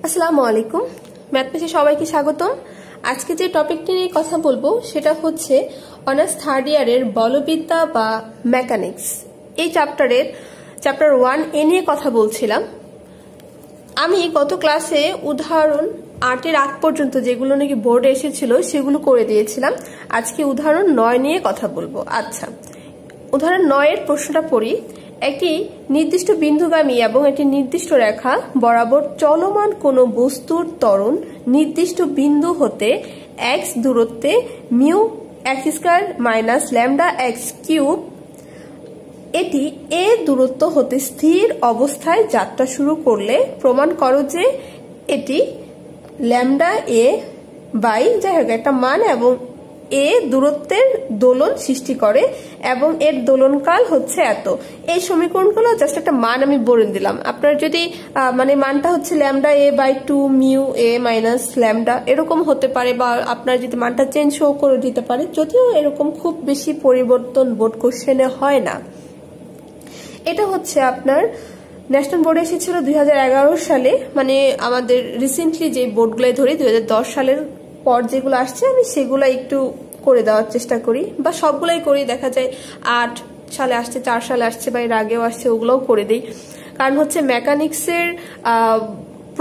আসসালামু আলাইকুম। ম্যাথ পেজে সবাইকে স্বাগতম। আজকে যে টপিকটি নিয়ে কথা বলবো সেটা হচ্ছে অনার্স থার্ড ইয়ারের বলবিদ্যা বা মেকানিক্স। এই চ্যাপ্টার 1 নিয়ে কথা বলছিলাম। আমি গত ক্লাসে উদাহরণ 8 আগ পর্যন্ত যেগুলো নাকি বোর্ডে এসেছিল সেগুলো করে দিয়েছিলাম। আজকে উদাহরণ 9 নিয়ে কথা বলবো। আচ্ছা, উদাহরণ 9 প্রশ্নটা পড়ি। একটি নির্দিষ্ট বিন্দুগামী এবং একটি নির্দিষ্ট রেখা বরাবর চলমান কোনো বস্তুর ত্বরণ নির্দিষ্ট বিন্দু হতে x দূরত্বে mu x square minus lambda x cube এটি a দূরত্ব হতে স্থির অবস্থায় যাত্রা শুরু করলে প্রমাণ করো যে এটি ল্যামডা a বাই যাই হোক একটা মান এবং এ দূরত্বের দোলন সৃষ্টি করে এবং এর দোলনকাল হচ্ছে এত। এই সমীকরণগুলো জাস্ট একটা মান আমি বলে দিলাম। আপনার যদি মানটা হচ্ছে lambda A by 2 mu A minus lambda এরকম হতে পারে, বা আপনার যদি মানটা চেঞ্জ করে দিতে পারে, যদিও এরকম খুব বেশি পরিবর্তন বোর্ড কোশ্চেনে হয় না। এটা হচ্ছে আপনার ন্যাশনাল বোর্ডে এসেছিল 2011 সালে, মানে আমাদের রিসেন্টলি যে বোর্ডগুলো ধরি 2010 সালের পর যেগুলো আসছে আমি সেগুলো একটু করে দেওয়ার চেষ্টা করি, বা সবগুলাই করি। দেখা যায় 8 সালে আসছে, 4 সালে আসছে, বা এর আগেও আসছে, ওগুলোও করে দিই। কারণ হচ্ছে মেকানিক্সের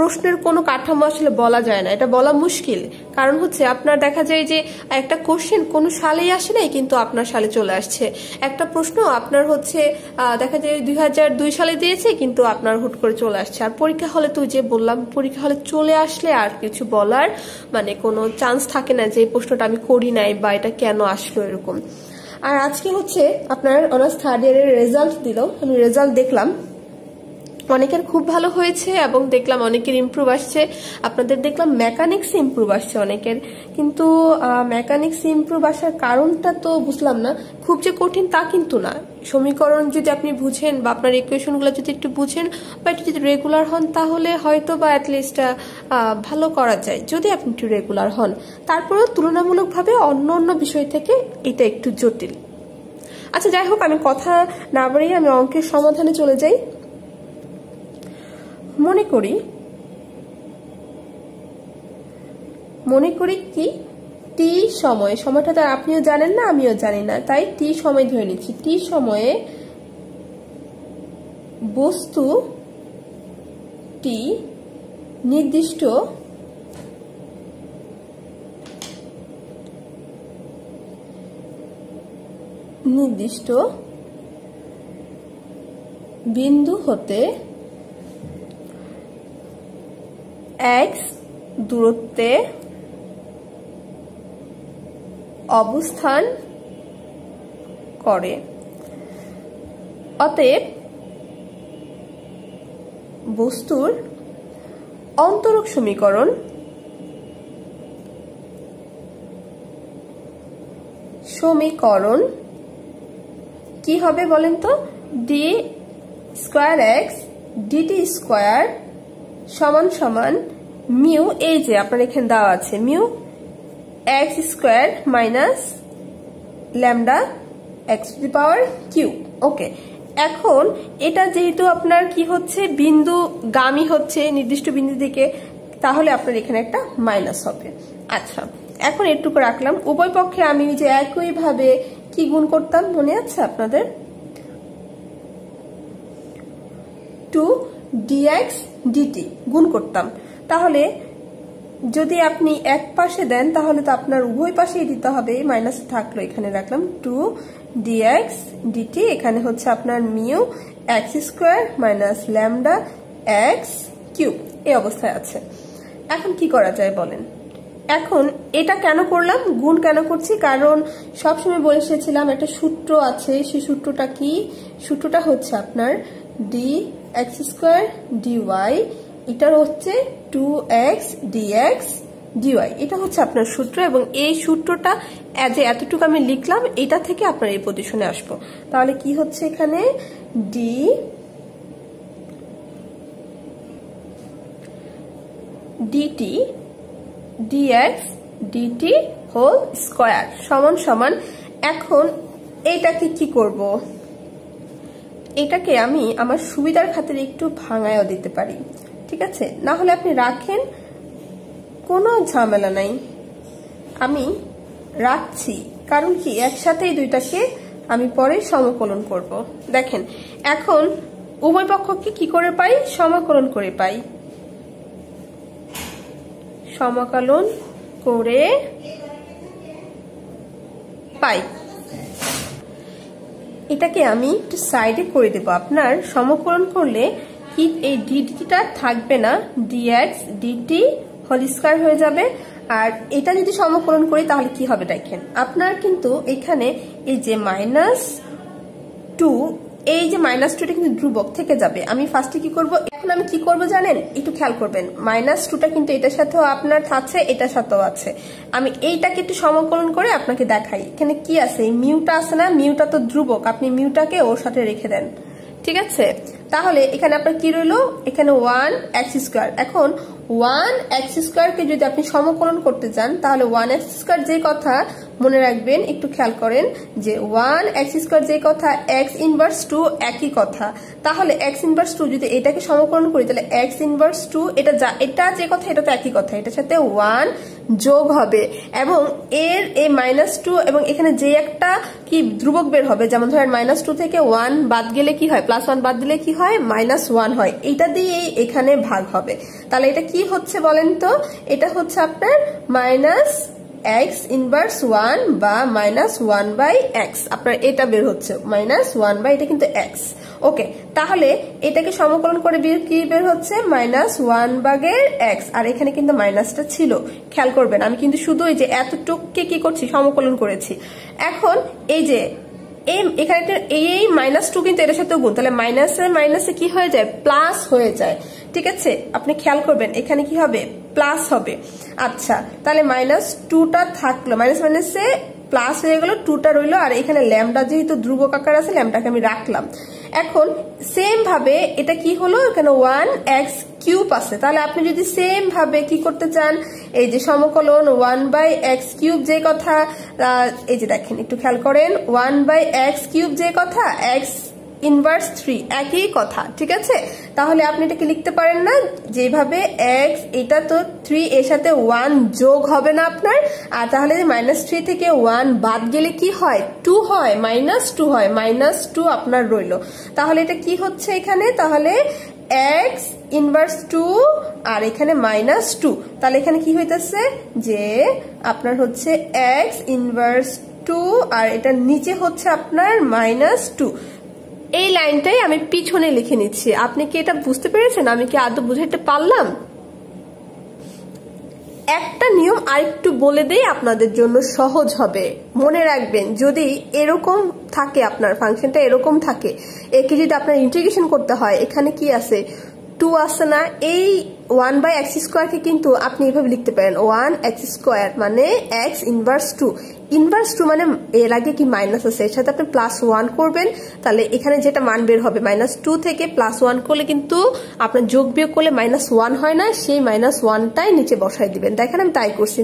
প্রশ্নের কোনো কাঠামো আসলে বলা যায় না, এটা বলা মুশকিল। কারণ হচ্ছে আপনার দেখা যায় যে একটা কোশ্চেন কোনো সালেই আসে নাই কিন্তু আপনার সালে চলে আসছে। একটা প্রশ্ন আপনার হচ্ছে দেখা যায় 2002 সালে দিয়েছে কিন্তু আপনার হুট করে চলে আসছে। আর পরীক্ষা হলে তো যে বললাম, পরীক্ষা হলে চলে আসলে আর কিছু বলার কোনো চান্স থাকে না যে এই প্রশ্নটা আমি করি নাই বা এটা কেন আসলো এরকম। আর আজকে হচ্ছে আপনার অনার্স থার্ড ইয়ারের রেজাল্ট দিল। আমি রেজাল্ট দেখলাম, অনেকের খুব ভালো হয়েছে এবং দেখলাম অনেকের ইমপ্রুভ আসছে। আপনাদের দেখলাম মেকানিক্স ইমপ্রুভ আসছে অনেকের, কিন্তু মেকানিক্স ইমপ্রুভ আসার কারণটা তো বুঝলাম না। খুব যে কঠিন তা কিন্তু না। সমীকরণ যদি আপনি বুঝেন বা আপনার ইকুয়েশনগুলো যদি একটু বুঝেন বা একটু যদি রেগুলার হন তাহলে হয়তো বা অ্যাটলিস্ট ভালো করা যায়, যদি আপনি একটু রেগুলার হন। তারপরেও তুলনামূলকভাবে অন্য বিষয় থেকে এটা একটু জটিল। আচ্ছা, যাই হোক, আমি কথা না বাড়িয়ে আমি অঙ্কের সমাধানে চলে যাই। মনে করি কি টি সময়টা তো আপনিও জানেন না আমিও জানি না, তাই টি সময় ধরে নিচ্ছি। টি সময়ে বস্তু টি নির্দিষ্ট বিন্দু হতে x দূরত্বে অবস্থান করে। অতএব বস্তুর অন্তরক সমীকরণ কি হবে বলেন তো? D square x d t square সমান সমান মিউ, এই যে আপনার এখানে দেওয়া আছে mu x square minus lambda x to the power q. Okay, এখন এটা যেহেতু আপনার কি হচ্ছে বিন্দুগামী হচ্ছে নির্দিষ্ট বিন্দু দিকে, তাহলে আপনার এখানে একটা মাইনাস হবে। আচ্ছা, এখন এটুকু রাখলাম। উভয় পক্ষে আমি যে একইভাবে কি গুণ করতাম মনে আছে আপনাদের? 2dx dt গুণ করতাম। তাহলে যদি আপনি এক পাশে দেন তাহলে তো আপনার উভয় পাশেই দিতে হবে। মাইনাস থাকলো, এখানে রাখলাম 2dx dt। এখানে হচ্ছে আপনার mu x square minus lambda x cube এই অবস্থায় আছে। এখন কি করা যায় বলেন? এখন এটা কেন করলাম, গুণ কেন করছি? কারণ সবসময় বলে এসেছিলাম একটা সূত্র আছে। সেই সূত্রটা কি? সূত্রটা হচ্ছে আপনার ডি এক্স স্কোয়ার ডিওয়াই, এটার হচ্ছে 2x dx dy, এটা হচ্ছে আপনার সূত্র। এবং এই সূত্রটা যে এতটুকু আমি লিখলাম, এটা থেকে আপনার এই পজিশনে আসবো। তাহলে কি হচ্ছে এখানে? D dt dx dt whole square সমান সমান। এখন এইটাকে কি করব? এটাকে আমি আমার সুবিধার খাতিরে একটু ভাঙায়ও দিতে পারি। ঠিক আছে, না হলে আপনি রাখেন, কোনো ঝামেলা নাই। আমি রাখছি কারণ কি একসাথেই দুইটাকে আমি পরে সমকলন করব। দেখেন এখন উভয় পক্ষকে কি করে পাই, সমাকলন করে পাই, সমাকলন করে পাই। এটাকে আমি একটু সাইডে করে দেব। আপনার সমাকলন করলে কি এই ডিটিটা থাকবে না, ডিএক্স ডিটি হোল স্কয়ার হয়ে যাবে। আর এটা যদি সমাকলন করি তাহলে কি হবে দেখেন, আপনার কিন্তু এখানে এই যে -2, এই যে -2টা কিন্তু ধ্রুবক থেকে যাবে। আমি ফার্স্টে কি করব, এখন আমি কি করব জানেন, একটু খেয়াল করবেন, -2টা কিন্তু এটার সাথেও আপনার আছে, এটার সাথেও আছে। আমি এইটাকে একটু সমাকলন করে আপনাকে দেখাই। এখানে কি আছে, এই মিউটা আছে না, মিউটা তো ধ্রুবক, আপনি মিউটাকে ওর সাথে রেখে দেন, ঠিক আছে। তাহলে এখানে আপনার কি রইলো, এখানে 1x²। এখন 1x² কে যদি আপনি সমাকলন করতে চান তাহলে 1x² যে কথা মনে রাখবেন, একটু খেয়াল করেন যে 1x² যে কথা x ইনভার্স 2 একই কথা। তাহলে x ইনভার্স 2 যদি এটাকে সমাকলন করি তাহলে x ইনভার্স 2 এটা যে কথা এটা তো একই কথা, এটার সাথে 1 যোগ হবে এবং এর এই -2 এবং এখানে যে একটা কি ধ্রুবক বের হবে, যেমন ধরেন -2 থেকে 1 বাদ গেলে কি হয়, +1 বাদ দিলে কি হয়, -1 হয়। এটা দিয়ে এখানে ভাগ হবে। তাহলে এটা কি হচ্ছে বলেন তো, এটা হচ্ছে আপনার x ইনভার্স 1 বা -1/x, আপনার এটা বের হচ্ছে -1 বা এটা কিন্তু x। ওকে, তাহলে এটাকে সমাকলন করে কি বের হচ্ছে, -1/x। আর এখানে কিন্তু মাইনাসটা ছিল, খেয়াল করবেন আমি কিন্তু শুধু এই যে এতটুকুকে কি করছি, সমাকলন করেছি। এখন এই যে এখানে এই -2 কিন্তু এর সাথে গুণ, তাহলে মাইনাসে কি হয়ে যায়, প্লাস হয়ে যায়, ঠিক আছে। আপনি খেয়াল করবেন এখানে কি হবে, প্লাস হবে। আচ্ছা, তাহলে -2টা থাকলো, মাইনাসে প্লাস হয়ে গেল, 2টা রইলো, আর এখানে ল্যামডা যেহেতু ধ্রুবক আকার আছে ল্যামডাকে আমি রাখলাম। এখন সেম ভাবে এটা কি হলো, এখানে 1x³ আছে। তাহলে আপনি যদি সেম ভাবে কি করতে চান, এই যে সমকলন 1/x³ যে কথা, এই যে দেখেন একটু খেয়াল করেন, 1/x³ যে কথা x ইনভার্স 3 একই কথা, ঠিক আছে। তাহলে আপনি এটাকে লিখতে পারেন না যেভাবে x, এটা তো 3 এর সাথে 1 যোগ হবে না আপনার, আর তাহলে -3 থেকে 1 বাদ গেলে কি হয়, 2 হয়, -2 হয়, -2 আপনার রইলো। তাহলে এটা কি হচ্ছে এখানে, তাহলে x ইনভার্স 2 আর এখানে -2, তাহলে এখানে কি হইতেছে যে আপনার হচ্ছে x ইনভার্স 2 আর এটা নিচে হচ্ছে আপনার -2। এই লাইনটাই আমি পিছনে লিখে নিচ্ছি। আপনি কি এটা বুঝতে পেরেছেন, আমি কি আদৌ বুঝাইতে পারলাম? একটা নিয়ম আরেকটু বলে দেই, আপনাদের জন্য সহজ হবে। মনে রাখবেন যদি এরকম থাকে, আপনার ফাংশনটা এরকম থাকে, একে যদি আপনার ইন্টিগ্রেশন করতে হয়, এখানে কি আছে 2 আছে না, এই 1/x² কে কিন্তু আপনি এভাবে লিখতে পারেন 1x² মানে x ইনভার্স 2। ইনভার্স 2 মানে এর আগে কি মাইনাস আছে, এর সাথে আপনি +1 করবেন, তাহলে এখানে যেটা মান বের হবে -2 থেকে +1 করলে কিন্তু আপনার যোগ বিয়োগ করলে -1 হয় না, সেই -1টাই নিচে বসাই দিবেন। দেখেন আমি তাই করছি,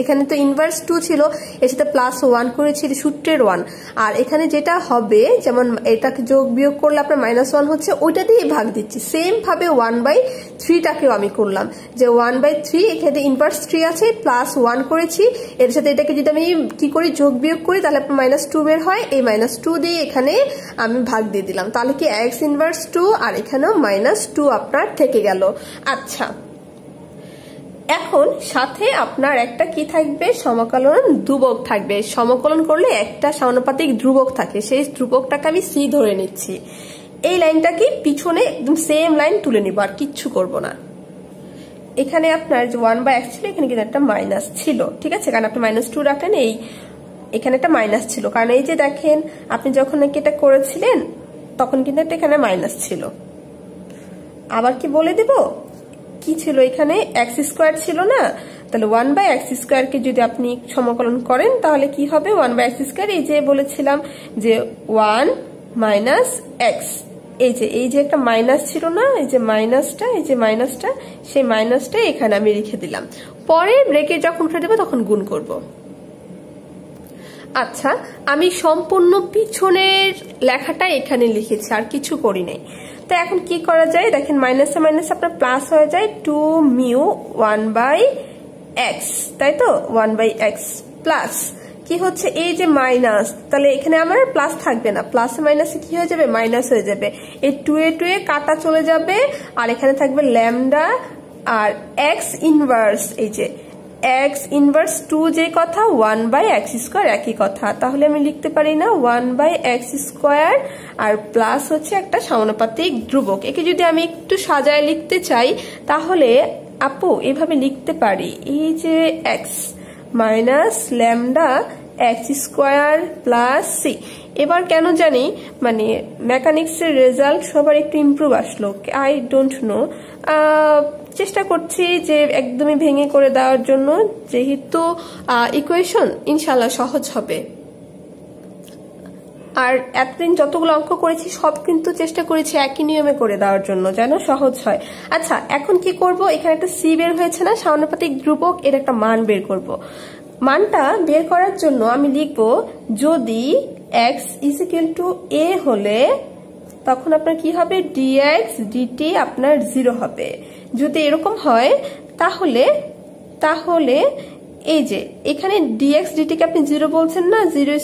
এখানে তো ইনভার্স 2 ছিল, এর সাথে +1 করেছি সূত্রের 1, আর এখানে যেটা হবে যেমন এটাকে যোগ বিয়োগ করলে আপনার -1 হচ্ছে, ওইটা দিয়ে ভাগ দিচ্ছি। সেম ভাবে 1/3টাকেও আমি করলাম যে 1/3, এখানে ইনভার্স 3 আছে, +1 করেছি, এর সাথে এটাকে যদি আমি কি করি যোগ বিয়োগ করি তাহলে আপনার -2 বের হয়, এই -2 দিয়ে এখানে আমি ভাগ দিয়ে দিলাম, তাহলে কি x ইনভার্স 2 আর এখানেও -2 আপনার থেকে গেল। আচ্ছা, এখন সাথে আপনার একটা কি থাকবে, সমাকলন ধ্রুবক থাকবে। সমাকলন করলে একটা সমানুপাতিক ধ্রুবক থাকে, সেই ধ্রুবকটাকে আমি সি ধরে নিচ্ছি। এই লাইনটাকে পিছনে একদম সেম লাইন তুলে নিব, আর কিচ্ছু করব না। এখানে আপনার যে 1/x ছিল, এখানে কিন্তু একটা মাইনাস ছিল, ঠিক আছে, কারণ আপনি -2 রাখলেন, এখানে একটা মাইনাস ছিল, কারণ এই যে দেখেন আপনি যখন এটা করেছিলেন তখন কিন্তু এখানে মাইনাস ছিল। আবার কি বলে দেব, কি ছিল এখানে x² ছিল না, তাহলে 1/x² কে যদি আপনি সমাকলন করেন তাহলে কি হবে, 1/x², এই যে বলেছিলাম যে 1 - x, এই যে একটা মাইনাস ছিল না, এই যে মাইনাসটা, সেই মাইনাসটা এখানে আমি লিখে দিলাম, পরে ব্রেকে যখন উঠে দেবো তখন গুণ করব। আচ্ছা, আমি সম্পূর্ণ পিছনের লেখাটা এখানে লিখেছি, আর কিছু করি নাই। তো এখন কি করা যায় দেখেন, মাইনাসে মাইনাসে আপনার প্লাস হয়ে যায় 2 মিউ 1/x, তাই তো 1/x প্লাস কি হচ্ছে এই যে মাইনাস, তাহলে এখানে আমার প্লাস থাকবে না, প্লাসে মাইনাসে কি হয়ে যাবে মাইনাস হয়ে যাবে, এই 2 এ কাটা চলে যাবে আর এখানে থাকবে ল্যামডা আর x ইনভার্স, এই যে x ইনভার্স 2 যে কথা 1/x² একই কথা, তাহলে আমি লিখতে পারি না 1/x² আর প্লাস হচ্ছে একটা সমানুপাতিক ধ্রুবক। একে যদি আমি একটু সাজায় লিখতে চাই তাহলে আপু এভাবে লিখতে পারি, এই যে x minus lambda x² plus c। এবার কেন জানি মানে মেকানিক্সের রেজাল্ট সবার একটু ইমপ্রুভ আসলো, আই ডোন্ট নো, চেষ্টা করছি যে একদমই ভেঙে করে দেওয়ার জন্য, যেহেতু ইকুয়েশন ইনশাল্লাহ সহজ হবে। আর এতদিন যতগুলো অঙ্ক করেছি সব কিন্তু চেষ্টা করেছি একই নিয়মে করে দেওয়ার জন্য যেন সহজ হয়। আচ্ছা এখন কি করব, এখানে একটা সি বের হয়েছে না, সমানুপাতিক ধ্রুবক, এর একটা মান বের করব। মানটা বের করার জন্য আমি লিখব যদি x = a হলে তখন আপনার কি হবে, dx dt আপনার 0 হবে। যদি এরকম হয় তাহলে এই যে এখানে dx dt কে আপনি 0 বলছেন না, 0²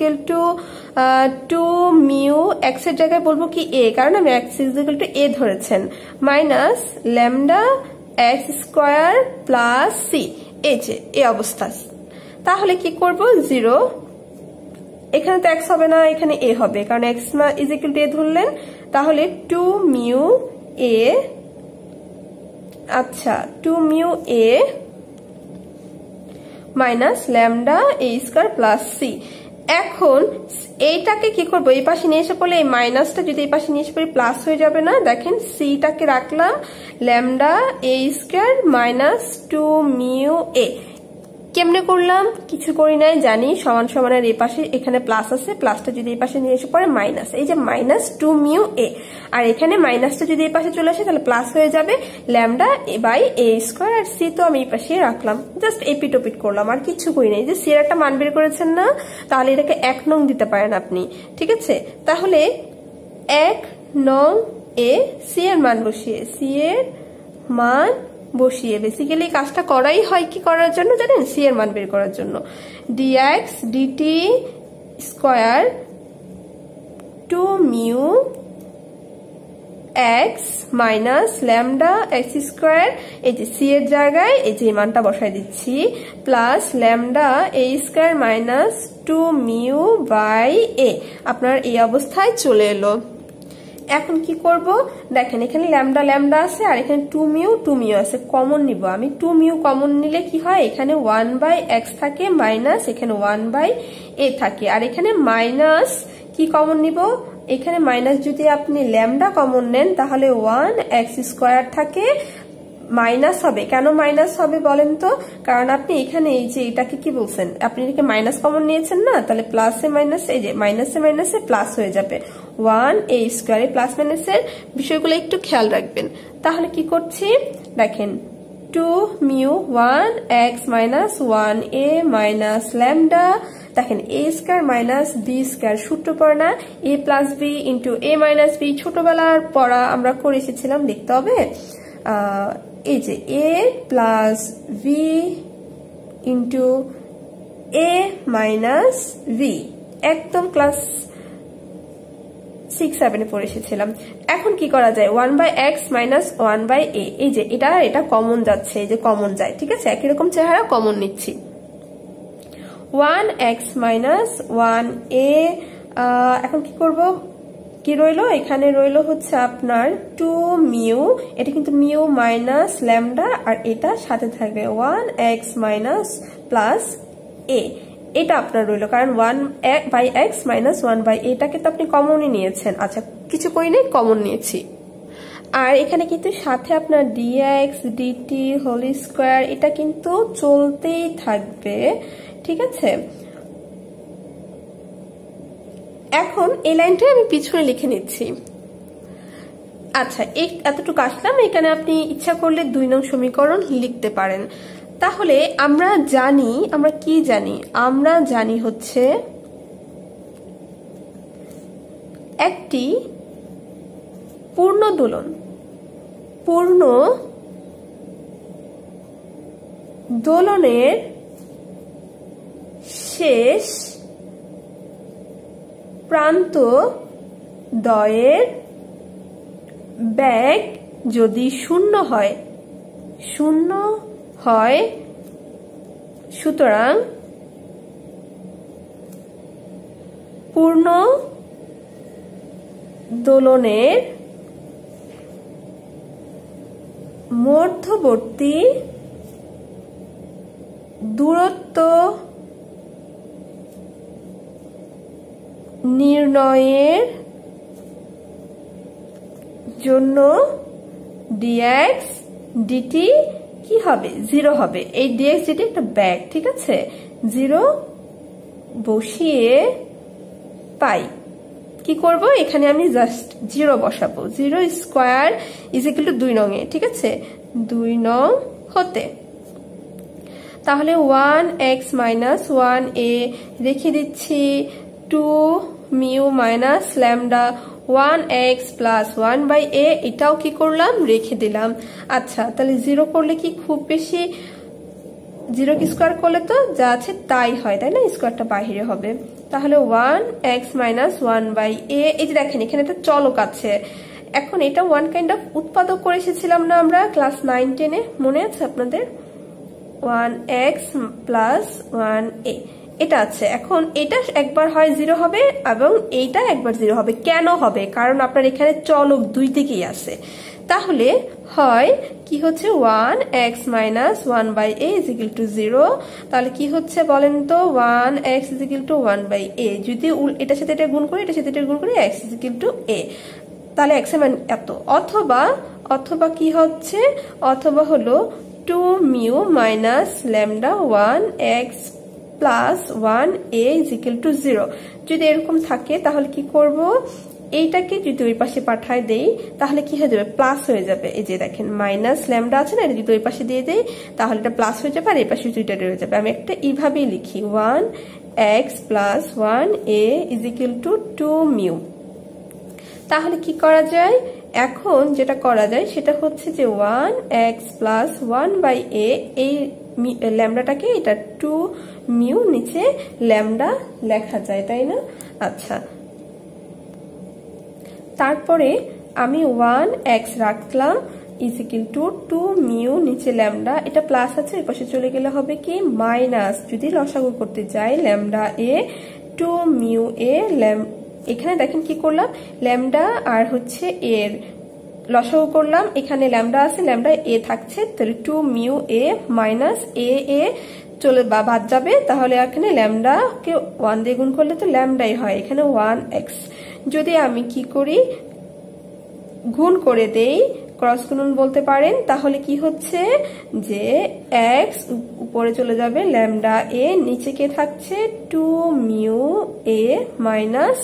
= 2 মিউ x এর জায়গায় বলবো কি a, কারণ আমি x = a ধরেছেন, minus lambda x² plus c, এই যে এই অবস্থা। তাহলে কি করব, 0, এখানে তো x হবে না, এখানে a হবে, কারণ x = a ধরলেন, তাহলে 2 মিউ a, আচ্ছা 2 mu a minus lambda a² plus c। এখন এইটাকে কি করব, এই পাশে নিয়ে এসে পড়লে এই মাইনাসটা যদি এই পাশে নিয়ে এসে পড়ি প্লাস হয়ে যাবে না, দেখেন সিটাকে রাখলাম lambda a² minus 2 mu a। কেমনে করলাম, কিছু করি নাই, জানি সমান সমানের এই পাশে এখানে প্লাস আছে, প্লাসটা যদি এই পাশে নিয়ে এসে পড়ে মাইনাস, এই যে মাইনাস 2 মিউ a, আর এখানে মাইনাসটা যদি এই পাশে চলে আসে তাহলে প্লাস হয়ে যাবে ল্যামডা a/a², আর সি তো আমি এই পাশে রাখলাম, জাস্ট এপিট ওপিট করলাম, আর কিছু করি নাই। যে সি এর একটা মান বের করেছেন না, তাহলে এটাকে 1 নং দিতে পারেন আপনি, ঠিক আছে। তাহলে 1 নং এ সি এর মান বসিয়ে বেসিক্যালি কাজটা করাই হয় কি করার জন্য জানেন, সি এর মান বের করার জন্য। dx dt square 2 mu x minus lambda x², এই যে সি এর জায়গায় এই যে মানটা বসাই দিচ্ছি, plus lambda a² minus 2 mu by a, আপনার এই অবস্থায় চলে এলো। এখন কি করব, দেখেন এখানে ল্যামডা ল্যামডা আছে আর এখানে 2 মিউ আছে, কমন নিব আমি। 2 মিউ কমন নিলে কি হয়, এখানে 1/x থাকে মাইনাস এখানে 1/a থাকে, আর এখানে মাইনাস কি কমন নিব, এখানে মাইনাস যদি আপনি ল্যামডা কমন নেন তাহলে 1x² থাকে, মাইনাস হবে। কেন মাইনাস হবে বলেন তো, কারণ আপনি এখানে এই যে এটাকে কি বলছেন, আপনি এটাকে মাইনাস কমন নিয়েছেন না, তাহলে প্লাসে মাইনাস, এই যে মাইনাসে মাইনাসে প্লাস হয়ে যাবে 1a²। প্লাস মাইনাসের বিষয়গুলো একটু খেয়াল রাখবেন। তাহলে কি করছি দেখেন, 2 mu 1x minus 1a minus lambda, দেখেন a² মাইনাস b² সূত্র পড়া না, a plus b into a minus b, ছোটবেলার পড়া আমরা করে এসেছিলাম, লিখতে হবে এই যে a plus v into a minus v, একদম ক্লাস 6-7 পড়ে এসেছিলাম। এখন কি করা যায়, 1/x মাইনাস 1/a, এই যে এটা কমন যাচ্ছে, এই যে কমন যায়, ঠিক আছে, একই রকম চেহারা কমন নিচ্ছি। 1x মাইনাস 1a, এখন কি করব, কি রইলো, এখানে রইলো হচ্ছে আপনার 2 মিউ, এটা কিন্তু মিউ মাইনাস ল্যামডা, আর এটা সাথে থাকবে 1x মাইনাস প্লাস a, এটা আপনার রইলো, কারণ 1/x মাইনাস 1/a এটাকে তো আপনি কমনই নিয়েছেন। আচ্ছা কিছু করি নাই, কমন নিয়েছি। আর এখানে কিন্তু সাথে আপনার dx dt হোল স্কয়ার, এটা কিন্তু চলতেই থাকবে, ঠিক আছে। এখন এই লাইনটা আমি পিছনে লিখে নিচ্ছি। আচ্ছা এতটুকু আসলাম, এখানে আপনি ইচ্ছা করলে 2 নং সমীকরণ লিখতে পারেন। তাহলে আমরা কি জানি, আমরা জানি হচ্ছে একটি পূর্ণ দোলন, পূর্ণ দোলনের শেষ প্রান্ত দ্বয়ের বেগ যদি শূন্য হয় সুতরাং পূর্ণ দোলনের মধ্যবর্তী দূরত্ব নির্ণয়ের জন্য dx dt কি হবে? 0 হবে। এই dx dt একটা ব্যাগ, ঠিক আছে? 0 বসিয়ে পাই কি করব, এখানে আমি জাস্ট 0 বসাবো। 0 স্কয়ার ইজ ইকুয়াল টু 2 নং এ, ঠিক আছে? 2 নং হতে তাহলে 1x মাইনাস 1a রেখে দিচ্ছি, 2 mu minus lambda 1x plus 1/a, এটাও কি করলাম, রেখে দিলাম। আচ্ছা, তাহলে 0 করলে কি খুব বেশি, 0 কি স্কোয়ার করলে তো যা আছে তাই হয়, তাই না? স্কোয়ারটা বাহিরে হবে। তাহলে 1x মাইনাস 1/a, এই যে দেখেন এখানে একটা চলক আছে। এখন এটা ওয়ান কাইন্ড অফ উৎপাদক করে এসেছিলাম না আমরা ক্লাস 9-10-এ, মনে আছে আপনাদের? 1x প্লাস 1a এটা আছে। এখন এটা একবার হয় 0 হবে এবং এইটা একবার 0 হবে। কেন হবে? কারণ আপনার এখানে চলক দুই দিকেই আছে। তাহলে হয় কি হচ্ছে 1x minus 1/a is equal two 0। তাহলে কি হচ্ছে বলেন তো, 1x is equal two 1/a। যদি এটার সাথে এটা গুণ করি, এটার সাথে এটা গুণ করি, x is equal two a, তাহলে x এর মান এত। অথবা কি হচ্ছে, অথবা হলো 2 mu minus lambda 1x plus 1a is equal two 0। যদি এরকম থাকে তাহলে কি করব, এইটাকে যদি ওই পাশে পাঠায় দেই তাহলে কি হয়ে যাবে, প্লাস হয়ে যাবে। এই যে দেখেন মাইনাস ল্যামডা আছে না, এটা যদি ওই পাশে দিয়ে দেই তাহলে এটা প্লাস হয়ে যাবে, আর এই পাশে দুইটা হয়ে যাবে। আমি একটা এইভাবেই লিখি, 1x plus 1a is equal two 2 mu. তাহলে কি করা যায়, এখন যেটা করা যায় সেটা হচ্ছে যে 1x প্লাস 1/a, এই ল্যামডাটাকে এটা 2 মিউ নিচে ল্যামডা লেখা যায়, তাই না? আচ্ছা, তারপরে আমি 1x রাখলাম ইজ ইকুয়াল টু 2 মিউ নিচে ল্যামডা, এটা প্লাস আছে, এর পাশে চলে গেলে হবে কি মাইনাস, যদি লসাগু করতে যাই ল্যামডা a 2 মিউ a এখানে দেখেন কি করলাম, ল্যামডা আর হচ্ছে এর লসাগু করলাম, এখানে ল্যামডা আছে, ল্যামডা a থাকছে, তাহলে 2 মিউ a মাইনাস a চলে বাদ যাবে। তাহলে এখানে ল্যামডা কে 1 দিয়ে গুণ করলে তো ল্যামডাই হয়, এখানে 1x। যদি আমি কি করি, গুণ করে দেই, ক্রস গুণন বলতে পারেন, তাহলে কি হচ্ছে যে x উপরে চলে যাবে, ল্যামডা a নিচে কে থাকছে 2 মিউ a মাইনাস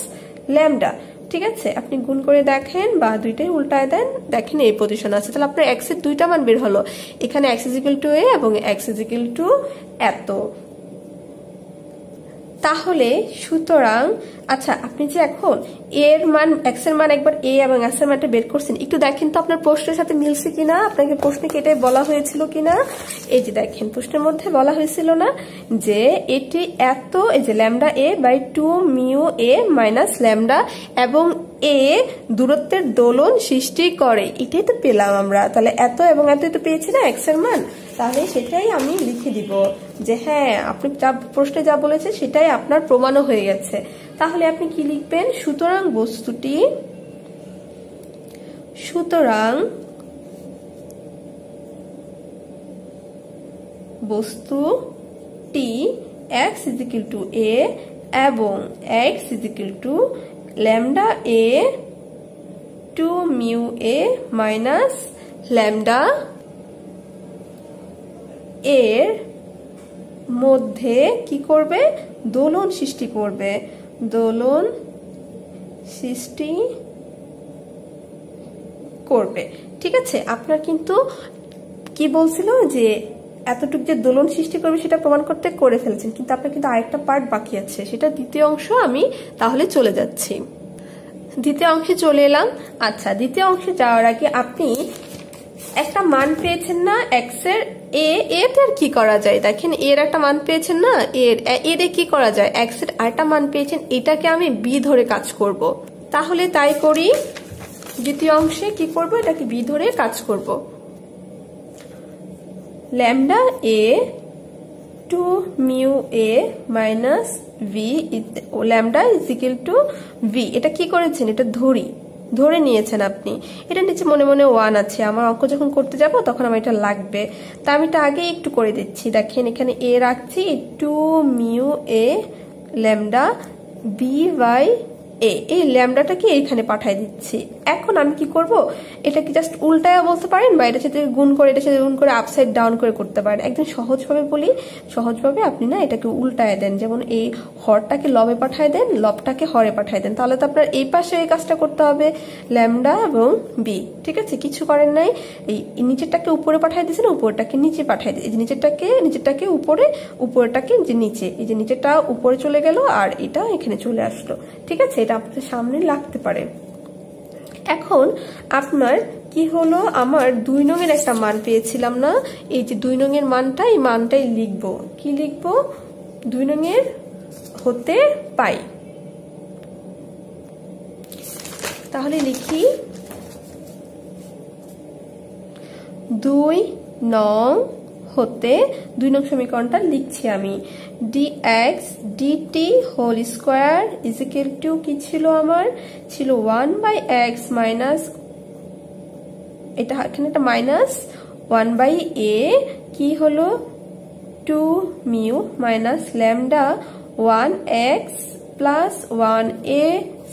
ল্যামডা, ঠিক আছে? আপনি গুণ করে দেখেন বা দুইটাই উল্টায় দেন, দেখেন এই পজিশন আছে। তাহলে আপনার x এর দুইটা মান বের হলো, এখানে x is equal two a এবং x ইজ ইকুয়াল টু এত। তাহলে সুতরাং আচ্ছা, আপনি যে এখন এর মান, x এর মান একবার a এবং x এর মানটা বের করছেন, একটু দেখেন তো আপনার প্রশ্নের সাথে মিলছে কিনা, আপনাকে প্রশ্নে কেটে বলা হয়েছিল কিনা। এই যে দেখেন প্রশ্নের মধ্যে বলা হয়েছিল না যে এটি এত, এই যে lambda a by 2 mu a minus lambda এবং a দূরত্বের দোলন সৃষ্টি করে, এটাই তো পেলাম আমরা। তাহলে এত এবং এতই তো পেয়েছি না x এর মান, তাহলে সেটাই আমি লিখে দিব যে হ্যাঁ আপনি যা প্রশ্নে যা বলেছে সেটাই আপনার প্রমাণও হয়ে গেছে। তাহলে আপনি কি লিখবেন, সুতরাং বস্তুটি x is equal two a এবং x is equal two lambda a 2 mu a minus lambda এর মধ্যে কি করবে, দোলন সৃষ্টি করবে, দোলন সৃষ্টি করবে, ঠিক আছে? আপনার কিন্তু কি বলছিল যে এতটুকু যে দোলন সৃষ্টি করবে সেটা প্রমাণ করতে করে ফেলছেন, কিন্তু আপনার কিন্তু আরেকটা পার্ট বাকি আছে, সেটা দ্বিতীয় অংশ আমি তাহলে চলে যাচ্ছি। দ্বিতীয় অংশে চলে এলাম। আচ্ছা, দ্বিতীয় অংশে যাওয়ার আগে আপনি একটা মান পেয়েছেন না এক্স এর, এটার কি করা যায় দেখেন, এর একটা মান পেয়েছেন না, এর কি করা যায়, এক্স এর আরেকটা মান পেয়েছেন, এটাকে আমি বি ধরে কাজ করব। তাহলে তাই করি, দ্বিতীয় অংশে কি করব, এটাকে বি ধরে কাজ করব। Lambda A two mu A minus V lambda is equal to V. এটা কি করেছেন, এটা ধরে নিয়েছেন আপনি। এটা নিচে মনে মনে 1 আছে, আমার অঙ্ক যখন করতে যাব তখন আমার এটা লাগবে, তা আমি এটা আগে একটু করে দিচ্ছি। দেখেন এখানে এ রাখছি, two mu a lambda b by a, এই ল্যামডাটাকে এখানে পাঠিয়ে দিচ্ছি। এখন আমি কি করব, এটাকে জাস্ট উল্টায় বলতে পারেন, বা এটার সাথে গুণ করে, এটার সাথে গুণ করে আপসাইড ডাউন করে করতে পারেন। একদম সহজভাবে বলি, সহজভাবে আপনি না এটাকে উল্টায় দেন, যেমন এই হরটাকে লবে পাঠায় দেন, লবটাকে হরে পাঠায় দেন, তাহলে তো আপনার এই পাশে এই কাজটা করতে হবে, ল্যামডা এবং বি। ঠিক আছে, কিছু করেন নাই, এই নিচেরটাকে উপরে পাঠিয়ে দিয়েছেন, উপরটাকে নিচে পাঠিয়ে দিয়ে, এই যে নিচেরটাকে উপরে, উপরেরটাকে যে নিচে, এই যে নিচেরটা উপরে চলে গেল আর এটা এখানে চলে আসলো। ঠিক আছে, এটা আপনাদের সামনে লাগতে পারে। এখন আপনার কি হলো, আমার 2 নংয়ের একটা মান পেয়েছিলাম না, এই যে 2 নংয়ের মানটা, এই মানটাই লিখবো। কি লিখবো, 2 নংয়ের হতে পাই। তাহলে লিখি 2 নং হতে, 2 নং সমীকরণটা লিখছি আমি, dx dt whole square is equal to কি ছিল আমার, ছিল 1 বাই এক্স মাইনাস, এটা এখানে একটা মাইনাস 1 বাই এ, কি হলো 2 mu minus lambda 1 x plus 1 এ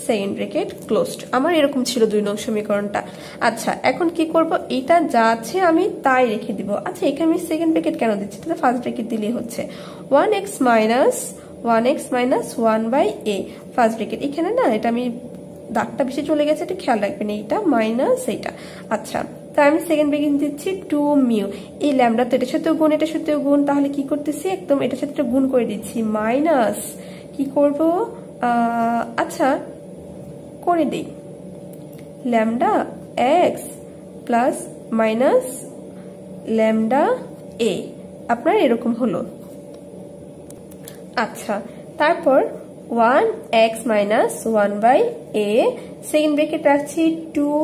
সেকেন্ড ব্র্যাকেট ক্লোজড। আমার এরকম ছিল 2 নং সমীকরণটা। আচ্ছা, এখন কি করব, এটা যা আছে আমি তাই রেখে দিব। আচ্ছা, এখানে আমি সেকেন্ড ব্র্যাকেট কেন দিচ্ছি, তাহলে ফার্স্ট ব্র্যাকেট দিলেই হচ্ছে 1x minus 1 by A first bracket. এখানে না এটা আমি দাগটা বেশি চলে গেছে, এটা খেয়াল রাখবেন, এইটা মাইনাস এইটা। আচ্ছা, তাই আমি সেকেন্ড ব্র্যাকেট দিচ্ছি 2 মিউ, এই ল্যামডা তো এটার সাথেও গুণ, এটার সাথেও গুণ, তাহলে কি করতেছি, একদম এটার সাথে গুণ করে দিচ্ছি, মাইনাস কি করব, আচ্ছা করে দিই, lambda X plus minus lambda A, আপনার এরকম হলো। আচ্ছা, তারপর 1x minus 1 by A, second bracket রাখছি, 2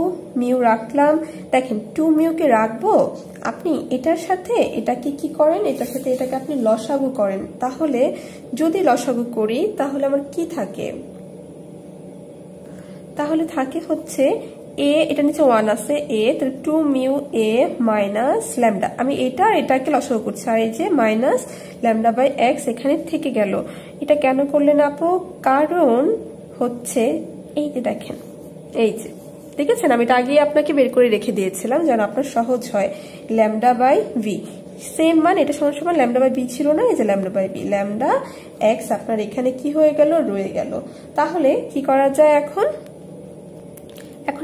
মিউ রাখলাম। দেখেন 2 মিউকে রাখবো, আপনি এটার সাথে এটাকে কি করেন, এটার সাথে এটাকে আপনি লসাগু করেন। তাহলে যদি লসাগু করি তাহলে আমার কি থাকে, তাহলে থাকে হচ্ছে এ, এটা নিচে 1 আছে, এ, তাহলে 2 মিউ এ মাইনাস ল্যামডা, আমি এটা এটাকে লসাগু করছি, আর এই যে মাইনাস ল্যামডা বাই এক্স এখানে থেকে গেল। এটা কেন করলেন আপু, কারণ হচ্ছে এই যে দেখেন, এই যে দেখেছেন, আমি এটা আগেই আপনাকে বের করে রেখে দিয়েছিলাম যেন আপনার সহজ হয়, ল্যামডা বাই ভি সেম মান, এটা সমান সমান ল্যামডা বাই বি ছিল না, এই যে lambda by B, lambda X আপনার এখানে কি হয়ে গেল, রয়ে গেল। তাহলে কি করা যায়, এখন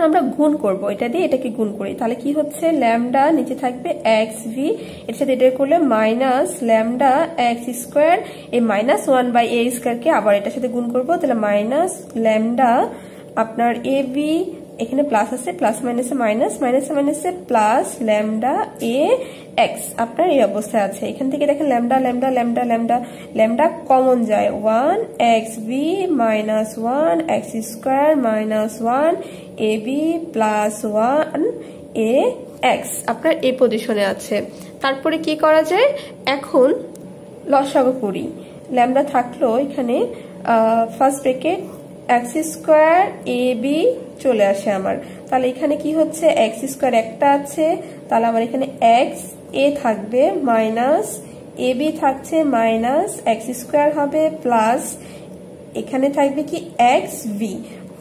আমরা গুণ করব, এটা দিয়ে এটাকে গুণ করি, তাহলে কি হচ্ছে, ল্যামডা নিচে থাকবে এক্স ভি, এর সাথে এটা করলে মাইনাস ল্যামডা এক্স স্কোয়ার, এই মাইনাস 1 বাই এ স্কোয়ারকে আবার এটার সাথে গুণ করব, তাহলে মাইনাস ল্যামডা আপনার এ বি, এখানে প্লাস আছে, প্লাস মাইনাসে মাইনাস, মাইনাসে মাইনাসে প্লাস ল্যামডা এ এক্স আপনার এই অবস্থায় আছে। এখান থেকে দেখেন lambda lambda lambda lambda lambda common যায়, 1 X B minus 1 X square minus 1 A B plus 1 A X আপনার এই পজিশনে আছে। তারপরে কি করা যায়, এখন লসাগু করি, ল্যামডা থাকলো এখানে, first bracket x square A B চলে আসে আমার, তাহলে এখানে কি হচ্ছে, এক্স স্কোয়ার একটা আছে, তাহলে আমার এখানে এক্স এ থাকবে মাইনাস এ বি থাকছে মাইনাস এক্স স্কোয়ার হবে প্লাস এখানে থাকবে কি এক্স ভি।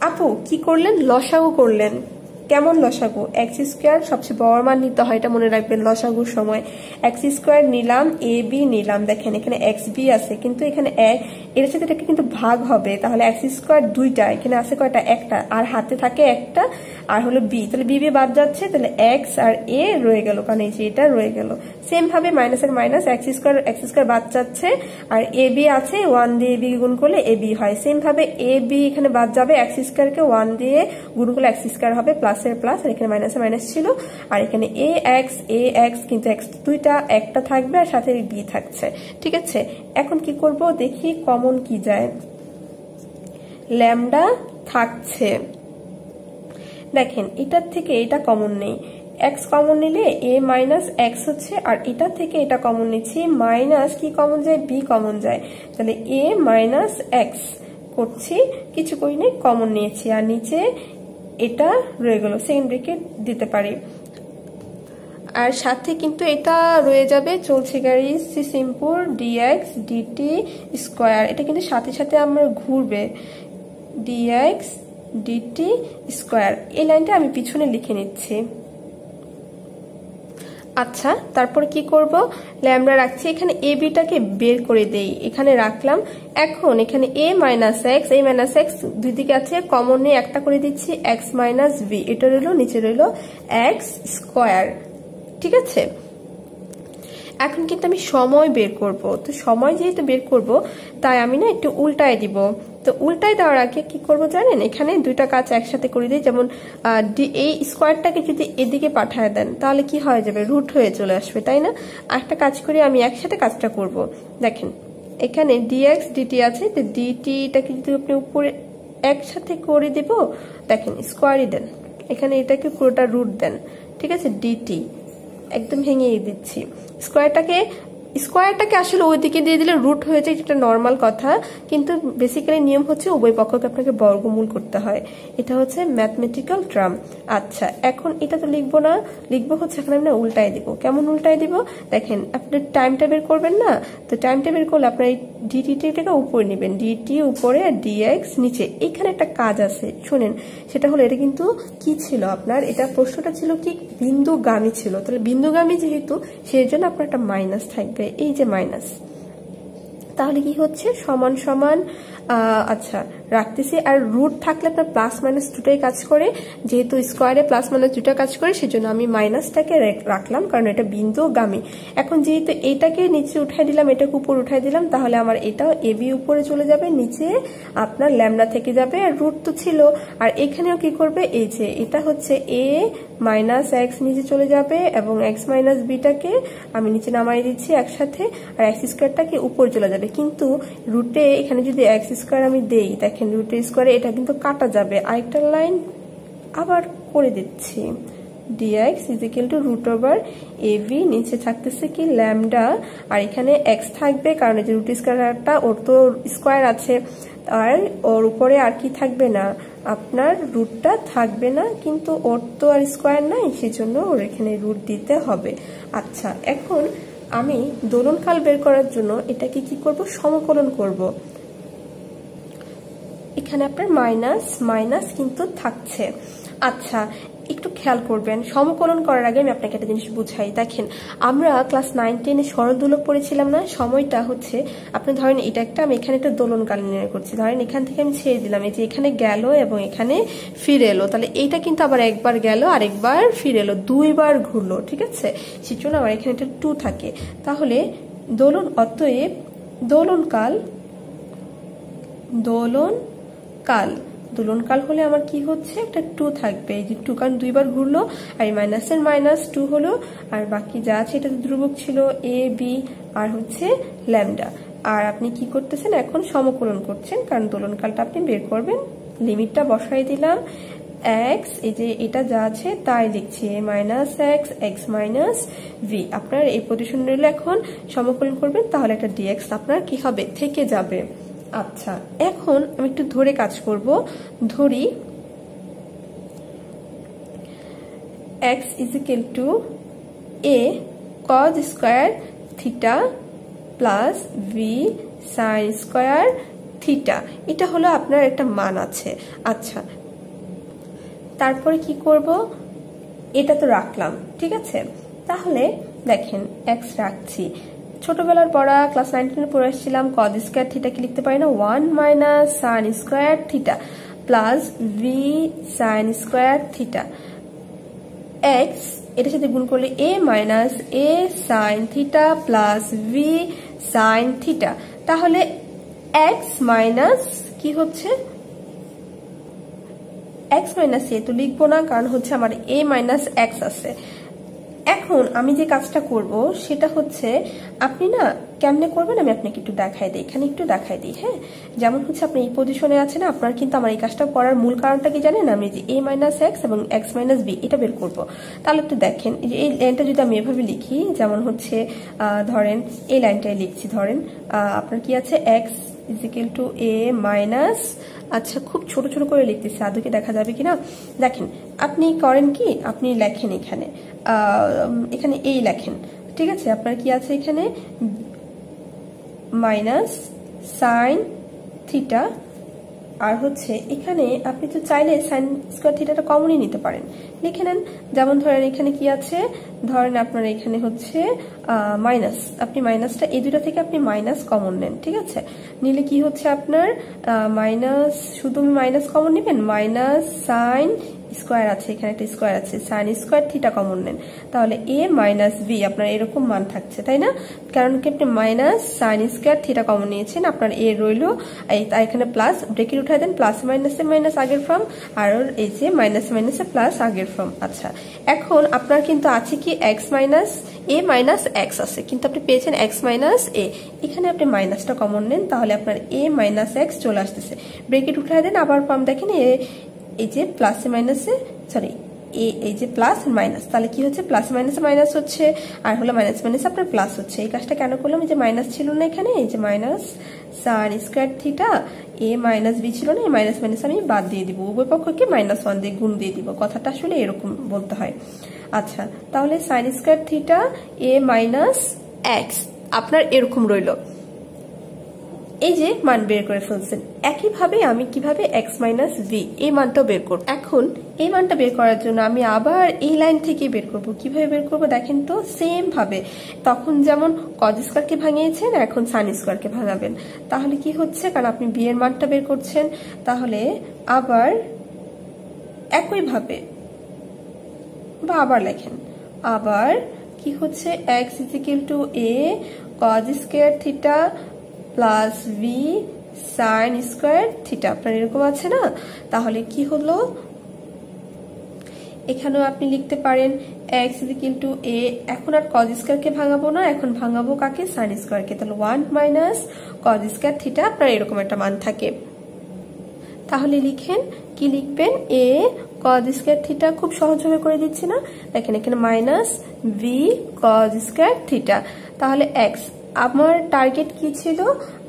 আপু কি করলেন, লসাগু করলেন, কেমন লসাগু? এক্স স্কোয়ার সবচেয়ে বড় মান নিতে হয়, এটা মনে রাখবেন লসাগুর সময়। এক্স স্কোয়ার নিলাম, এ বি নিলাম, দেখেন এখানে এক্স বি আছে, কিন্তু এখানে এর সাথে এটাকে কিন্তু ভাগ হবে, তাহলে এক্স স্কোয়ার দুইটা, এখানে আছে কয়টা? একটা, আর হাতে থাকে একটা, আর হলো বি, তাহলে বি বি বাদ যাচ্ছে, তাহলে এক্স আর এ রয়ে গেল, কারণ এই যে এটা রয়ে গেল। সেম ভাবে মাইনাসের মাইনাস, এক্স স্কোয়ার বাদ যাচ্ছে, আর এ বি আছে, 1 দিয়ে এ বি গুণ করলে এ বি হয়। সেম ভাবে এ বি এখানে বাদ যাবে, এক্স স্কোয়ারকে 1 দিয়ে গুণ করলে এক্স স্কোয়ার হবে, প্লাসের প্লাস, আর এখানে মাইনাসের মাইনাস ছিল, আর এখানে এ এক্স কিন্তু এক্স দুইটা, একটা থাকবে আর সাথে বি থাকছে। ঠিক আছে, এখন কি করব দেখি কমন কি যায়। ল্যামডা থাকছে, দেখেন এটার থেকে এটা কমন নেই, এক্স কমন নিলে এ মাইনাস এক্স হচ্ছে, আর এটা থেকে এটা কমন নিচ্ছি, মাইনাস কি কমন যায়? বি কমন যায়, তাহলে এ মাইনাস এক্স করছি, কিছু করি নাই, কমন নিয়েছি, আর নিচে এটা রয়ে গেল, সেকেন্ড ব্রেকেট দিতে পারি, আর সাথে কিন্তু এটা রয়ে যাবে, চলছে গাড়ি সিম্পল ডিএক্স ডিটি স্কোয়ার, এটা কিন্তু সাথে সাথে আমার ঘুরবে, ডিএক্স ডিটি স্কোয়ার। এই লাইনটা আমি পিছনে লিখে নিচ্ছি। আচ্ছা, তারপর কি করব? ল্যামডা রাখছি, এখানে এ বিটাকে বের করে দেই, এখানে রাখলাম। এখন এখানে এ মাইনাস এক্স দুই দিকে আছে, কমন নিয়ে একটা করে দিচ্ছি, এক্স মাইনাস বি, এটা রইল, নিচে রইল এক্স স্কোয়ার। ঠিক আছে, এখন কিন্তু আমি সময় বের করব, তো সময় যেহেতু বের করব তাই আমি না একটু উল্টায় দিব। তো উল্টায় দেওয়ার আগে কি করব জানেন? এখানে দুইটা কাজ একসাথে করে দিই, যেমন এই স্কোয়ারটাকে যদি এদিকে পাঠায় দেন তাহলে কি হয়ে যাবে? রুট হয়ে চলে আসবে, তাই না? একটা কাজ করি, আমি একসাথে কাজটা করব। দেখেন এখানে ডিএক্স ডিটি আছে, তো ডিটিটাকে যদি আপনি উপরে একসাথে করে দিব, দেখেন স্কোয়ারই দেন, এখানে এটাকে পুরোটা রুট দেন। ঠিক আছে, ডিটি একদম ভেঙে দিচ্ছি। স্কোয়ারটাকে আসলে ওইদিকে দিয়ে দিলে রুট হয়ে যায়, এটা নর্মাল কথা, কিন্তু বেসিক্যালি নিয়ম হচ্ছে উভয় পক্ষকে আপনাকে বর্গমূল করতে হয়, এটা হচ্ছে ম্যাথমেটিক্যাল টার্ম। আচ্ছা, এখন এটা তো লিখবো না, লিখবো হচ্ছে এখানে আমরা উল্টায় দিব। কেমন উল্টায় দিব? দেখেন আপনি টাইমটা বের করবেন না, তো টাইমটা বের করলে আপনার এই ডিটিটাকে উপরে নেবেন, ডিটি উপরে আর ডিএক্স নিচে। এখানে একটা কাজ আছে, শুনেন, সেটা হলো এটা কিন্তু কি ছিল আপনার, এটা প্রশ্নটা ছিল কি বিন্দুগামী ছিল, তাহলে বিন্দুগামী যেহেতু সেই জন্য আপনার একটা মাইনাস থাকবে, এই যে মাইনাস, তাহলে কি হচ্ছে সমান সমান। আচ্ছা রাখতেছি, আর রুট থাকলে আপনার প্লাস মাইনাস দুটোই কাজ করে, যেহেতু স্কোয়ারে প্লাস মাইনাস দুটো কাজ করে সেজন্য আমি মাইনাসটাকে রাখলাম, কারণ এটা বিন্দুগামী। এখন যেহেতু এটাকে নিচে উঠাই দিলাম, এটাকে উপর উঠাই দিলাম, তাহলে আমার এটাও এ বি উপরে চলে যাবে, নিচে আপনার ল্যামডা থেকে যাবে, আর রুট তো ছিল। আর এখানেও কি করবে, এই যে এটা হচ্ছে এ মাইনাস এক্স নিচে চলে যাবে, এবং এক্স মাইনাস বিটাকে আমি নিচে নামাই দিচ্ছি একসাথে, আর এক্স স্কোয়ারটাকে উপরে চলে যাবে। কিন্তু রুটে এখানে যদি এক্স স্কোয়ার আমি দেই, দেখেন রুটের স্কোয়ারে এটা কিন্তু কাটা যাবে, আরেকটা লাইন আবার করে দিচ্ছি, dx is equal to root over A B, নিচে থাকতেছে কি ল্যামডা, আর এখানে এক্স থাকবে, কারণ এই যে রুট স্কোয়ারটা ওর তো স্কোয়ার আছে, আর ওর উপরে আর কি থাকবে না, আপনার রুটটা থাকবে না, কিন্তু ওর তো আর স্কোয়ার নাই, সেজন্য ওর এখানে রুট দিতে হবে। আচ্ছা, এখন আমি দোলনকাল বের করার জন্য এটাকে কি করব, সমকলন করব। এখানে আপনার মাইনাস মাইনাস কিন্তু থাকছে। আচ্ছা, একটু খেয়াল করবেন, সমকলন করার আগে আমি আপনাকে একটা জিনিস বুঝাই। দেখেন আমরা ক্লাস 9-10-এ সরল দোলক পড়েছিলাম না, সময়টা হচ্ছে আপনি ধরেন এটা একটা, আমি এখানে একটা দোলনকাল নির্ণয় করছি, ধরেন এখান থেকে আমি ছেড়ে দিলাম, এই যে এখানে গেল এবং এখানে ফিরে এলো, তাহলে এইটা কিন্তু আবার একবার গেল আর একবার ফিরে এলো, দুইবার ঘুরলো। ঠিক আছে, সেজন্য আমার এখানে একটা 2 থাকে, তাহলে অতএব দোলনকাল হলে আমার কি হচ্ছে, একটা 2 থাকবে, এই যে 2, কারণ দুইবার ঘুরলো, আর এই মাইনাসের মাইনাস 2 হলো, আর বাকি যা আছে এটা ধ্রুবক ছিল, এ বি আর হচ্ছে ল্যামডা। আর আপনি কি করতেছেন, এখন সমকলন করছেন, কারণ দোলনকালটা আপনি বের করবেন। লিমিটটা বসাই দিলাম, এক্স, এই যে এটা যা আছে তাই লিখছি, a minus x, x minus v. আপনার এই পজিশন রইল, এখন সমকলন করবেন, তাহলে একটা ডিএক্স আপনার কি হবে, থেকে যাবে। আচ্ছা, এখন আমি একটু ধরে কাজ করব, ধরি x is equal to a cos square theta plus v sin square theta, এটা হলো আপনার একটা মান আছে। আচ্ছা, তারপরে কি করব, এটা তো রাখলাম, ঠিক আছে। তাহলে দেখেন এক্স রাখছি, ছোটবেলার পড়া ক্লাস 9 পড়ে আসছিলাম, কজ স্কয়ার থিটা কি লিখতে পারি না, 1 minus sine square theta plus v sine square theta x, এটার সাথে গুণ করলে a minus a sine theta plus v sine theta. তাহলে এক্স মাইনাস কি হচ্ছে, এক্স মাইনাস এ তো লিখবো না, কারণ হচ্ছে আমার এ মাইনাস এক্স আছে। এখন আমি যে কাজটা করব সেটা হচ্ছে, আপনি না কেমনে করবেন আমি আপনাকে একটু দেখাই দিই, এখানে একটু দেখাই দিই। হ্যাঁ, যেমন হচ্ছে আপনি এই পজিশনে আছেন, আপনার কিন্তু আমার এই কাজটা করার মূল কারণটা কি জানেন, আমি যে এ মাইনাস এক্স এবং এক্স মাইনাস বি এটা বের করবো। তাহলে একটু দেখেন, এই লাইনটা যদি আমি এভাবে লিখি, যেমন হচ্ছে ধরেন এই লাইনটাই লিখছি, ধরেন আপনার কি আছে, x is equal to a minus, আচ্ছা খুব ছোট ছোট করে লিখতেছি, আদৌকে দেখা যাবে কিনা দেখেন। আপনি করেন কি, আপনি লেখেন এখানে এখানে এই লেখেন, ঠিক আছে। আপনার কি আছে এখানে মাইনাস সাইন থিটা, আর হচ্ছে এখানে আপনি তো চাইলে সাইন স্কয়ার থিটাটা কমনই নিতে পারেন, লিখে নেন। যেমন ধরেন এখানে কি আছে, ধরেন আপনার এখানে হচ্ছে মাইনাস, আপনি মাইনাসটা এই দুটো থেকে আপনি মাইনাস কমন নেন, ঠিক আছে। নিলে কি হচ্ছে আপনার মাইনাস, শুধু মাইনাস কমন নেবেন, মাইনাস সাইন স্কয়ার আছে, এখানে একটা স্কয়ার আছে, সাইন স্কয়ার থিটা কমন নেন, তাহলে এ মাইনাস বি আপনার এরকম মান থাকছে, তাই না। কারণ কি আপনি minus sine square theta common নিয়েছেন, আপনার এ রইল, এখানে প্লাস ব্রেকেট উঠাই দেন, প্লাস মাইনাসে মাইনাস আগের ফর্ম, আর এই যে মাইনাস মাইনাসে প্লাস আগের ফর্ম। আচ্ছা, এখন আপনার কিন্তু আছে কি এক্স মাইনাস এ মাইনাস এক্স আছে, কিন্তু আপনি পেয়েছেন এক্স মাইনাস এ, এখানে আপনি মাইনাসটা কমন নেন, তাহলে আপনার এ মাইনাস এক্স চলে আসতেছে, ব্রেকেট উঠাই দেন, আবার ফর্ম দেখেন এই যে প্লাসে মাইনাসে, সরি এই যে প্লাস মাইনাস, তাহলে কি হচ্ছে প্লাস মাইনাসে মাইনাস হচ্ছে, আর হলো মাইনাস মাইনাস আপনার প্লাস হচ্ছে। এই কাজটা কেন করলাম, এই যে মাইনাস ছিল না এখানে, এই যে minus sine square theta a minus B ছিল না, এই মাইনাস মাইনাস আমি বাদ দিয়ে দিব, উভয় পক্ষকে -1 দিয়ে গুণ দিয়ে দিব, কথাটা আসলে এরকম বলতে হয়। আচ্ছা, তাহলে sign square theta a minus x আপনার এরকম রইল, এই যে মান বের করে ফেলছেন। একইভাবে আমি কিভাবে এক্স মাইনাস ভি এই মানটাও বের করব। এখন এই মানটা বের করার জন্য আমি আবার এই লাইন থেকে বের করব। কিভাবে বের করব দেখেন তো, সেম ভাবে তখন যেমন কজ স্কয়ারকে ভাঙিয়েছেন, এখন সাইন স্কয়ারকে ভাঙাবেন। তাহলে কি হচ্ছে, কারণ আপনি বি এর মানটা বের করছেন, তাহলে আবার একইভাবে বা আবার লেখেন, আবার কি হচ্ছে x is equal to A cause square theta plus v sine square theta, আপনার এরকম আছে না। তাহলে কি হলো, এখানেও আপনি লিখতে পারেন এক্স ইজ ইকুয়াল টু এ, এখন আর কজ স্কয়ারকে ভাঙাবো না, এখন ভাঙাবো কাকে, সাইন স্কয়ারকে, তাহলে 1 মাইনাস কজ স্কয়ার থিটা, আপনার এরকম একটা মান থাকে। তাহলে লিখেন, কি লিখবেন, এ কজ স্কয়ার থিটা, খুব সহজভাবে করে দিচ্ছি না, দেখেন এখানে minus V cause square theta. তাহলে এক্স, আমার টার্গেট কি ছিল,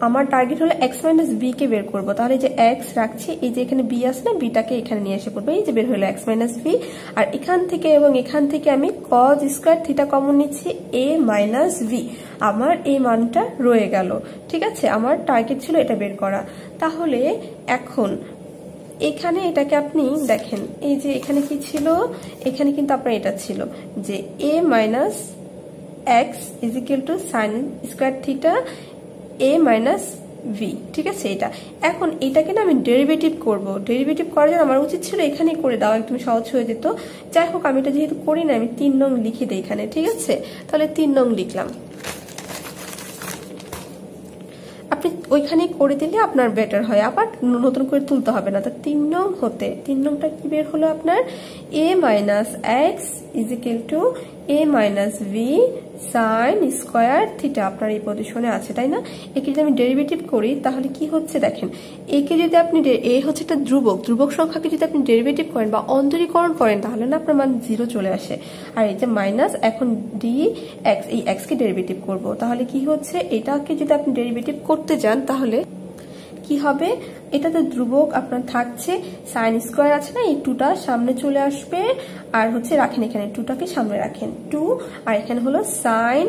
আমার টার্গেট হলো এক্স মাইনাস বি কে বের করবো। তাহলে যে এক্স রাখছি, এই যে এখানে বি আছে না, বিটাকে এখানে নিয়ে এসে পড়বো, এই যে বের হলো এক্স মাইনাস বি, আর এখান থেকে এবং এখান থেকে আমি কজ স্কয়ার থিটা কমন নিচ্ছি, এ মাইনাস ভি, আমার এই মানটা রয়ে গেল, ঠিক আছে। আমার টার্গেট ছিল এটা বের করা। তাহলে এখন এখানে এটাকে আপনি দেখেন, এই যে এখানে কি ছিল, এখানে কিন্তু আপনার এটা ছিল যে a minus x is equal to sine square theta a minus v, ঠিক আছে। এটা এখন এটাকে না আমি ডেরিভেটিভ করব, ডেরিভেটিভ করার জন্য আমার উচিত ছিল এখানেই করে দেওয়া, একদম সহজ হয়ে যেত। যাই হোক, আমি এটা যেহেতু করি না, আমি 3 নং লিখে দিই এখানে, ঠিক আছে। তাহলে 3 নং লিখলাম, আপনি ওইখানে করে দিলে আপনার বেটার হয়, আবার নতুন করে তুলতে হবে না। তো 3 নং হতে 3 নংটা কি বের হলো আপনার, a minus x is equal to a minus v sine square theta, আপনার এই পজিশনে আছে, তাই না। একে যদি আমি ডেরিভেটিভ করি তাহলে কি হচ্ছে দেখেন, একে যদি আপনি, এ হচ্ছে একটা ধ্রুবক সংখ্যাকে যদি আপনি ডেরিভেটিভ করেন বা অন্তরীকরণ করেন, তাহলে না আপনার মান 0 চলে আসে। আর এই যে মাইনাস, এখন ডি এক্স, এই এক্স কে ডেরিভেটিভ করব, তাহলে কি হচ্ছে, এটাকে যদি আপনি ডেরিভেটিভ করতে যান তাহলে কি হবে, এটাতে ধ্রুবক আপনার থাকছে, সাইন স্কয়ার আছে না, এই 2টা সামনে চলে আসবে, আর হচ্ছে রাখেন এখানে 2টাকে সামনে রাখেন 2, আর এখানে হলো সাইন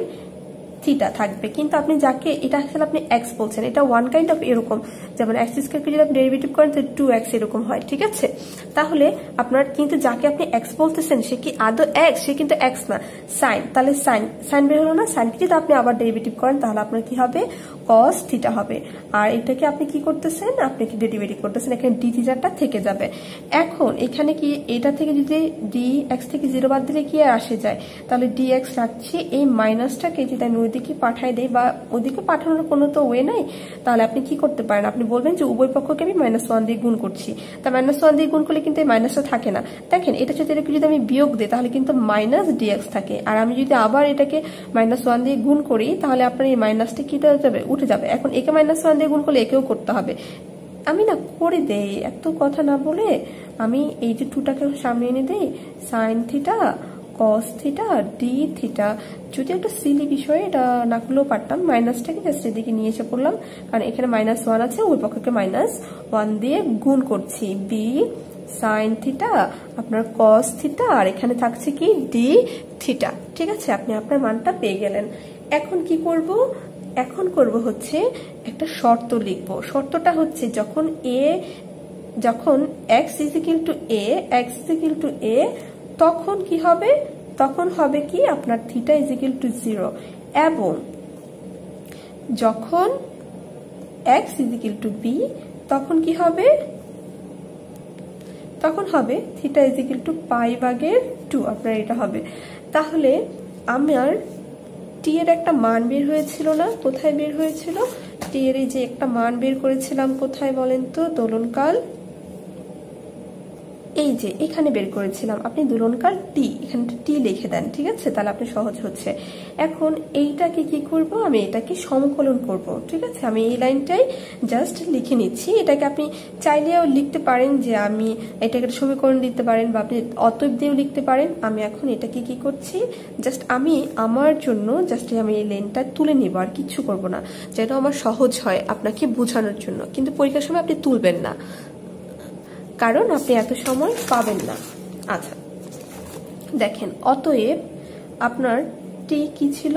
থিটা থাকবে, কিন্তু আপনি যাকে এটা আসলে আপনি এক্স বলছেন, এটা ওয়ান কাইন্ড অফ এরকম, যেমন এক্স স্কয়ারকে যদি আপনি ডেরিভেটিভ করেন তো 2x এরকম হয়, ঠিক আছে। তাহলে আপনার কিন্তু যাকে আপনি এক্স বলতেছেন সে কি আদৌ এক্স? সে কিন্তু এক্স না, সাইন। তাহলে সাইন বের হলো না, সাইনকে যদি আপনি আবার ডেরিভেটিভ করেন তাহলে আপনার কি হবে? কস থিটা হবে। আর এটাকে আপনি কি করতেছেন? আপনি কি ডেরিভেটিভ করতেছেন, এখানে ডি থিটাটা থেকে যাবে। এখন এখানে কি এটা থেকে যদি ডি এক্স থেকে 0 বাদ দিলে কি আর আসে যায়, তাহলে ডি এক্স রাখছি, এই মাইনাসটাকে যদি আমি ওইদিকে পাঠাই দেই, বা ওইদিকে পাঠানোর কোনো তো ওয়ে নাই, তাহলে আপনি কি করতে পারেন, আপনি বলবেন যে উভয় পক্ষকে আমি -1 দিয়ে গুণ করছি। তা -1 দিয়ে গুণ করলে কিন্তু এই মাইনাসটা থাকে না। দেখেন এটা যদি আমি বিয়োগ দিই তাহলে কিন্তু মাইনাস ডিএক্স থাকে, আর আমি যদি আবার এটাকে -1 দিয়ে গুণ করি তাহলে আপনার এই মাইনাসটা কি হয়ে যাবে? উঠে যাবে। এখন একে -1 দিয়ে গুণ করলে একেও করতে হবে। আমি না করে দেই, এত কথা না বলে আমি এই যে 2টাকে সামনে এনে দেই, sign theta cos theta D theta. যদি একটা সিলি বিষয়, এটা না করলেও পারতাম, মাইনাসটাকে জাস্ট এদিকে নিয়ে এসে পড়লাম, কারণ এখানে -1 আছে, ওই পক্ষকে -1 দিয়ে গুণ করছি। বি সাইন থিটা আপনার কস থিটা, আর এখানে থাকছে কি ডি থিটা, ঠিক আছে। আপনি আপনার মানটা পেয়ে গেলেন। এখন কি করব? এখন করব হচ্ছে একটা শর্ত লিখবো। শর্তটা হচ্ছে যখন x = a তখন কি হবে? তখন হবে কি আপনার থিটা = 0, এবং যখন x = b তখন কি হবে? তখন হবে থিটা π/2, আপনার এটা হবে। তাহলে আমার টি এর একটা মান বের হয়েছিল না? কোথায় বের হয়েছিল? টি এর এই যে একটা মান বের করেছিলাম, কোথায় বলেন তো? দোলনকাল, এই যে এখানে বের করেছিলাম। আপনি দোলনকাল টি, এখানে টি লিখে দেন, ঠিক আছে, তাহলে আপনি সহজ হচ্ছে। এখন এইটাকে কি করব? আমি এটাকে সমকলন করব, ঠিক আছে। আমি এই লাইনটাই জাস্ট লিখে নিচ্ছি। এটাকে আপনি চাইলেও লিখতে পারেন যে আমি এটাকে সমীকরণ দিতে পারেন, বা আপনি অতএব দিয়েও লিখতে পারেন। আমি এখন এটাকে কি করছি, জাস্ট আমি আমার জন্য জাস্ট আমি এই লাইনটা তুলে নিব, আর কিচ্ছু করব না, যেন আমার সহজ হয় আপনাকে বোঝানোর জন্য। কিন্তু পরীক্ষার সময় আপনি তুলবেন না, কারণ আপনি এত সময় পাবেন না। আচ্ছা দেখেন, অতএব আপনার টি কি ছিল?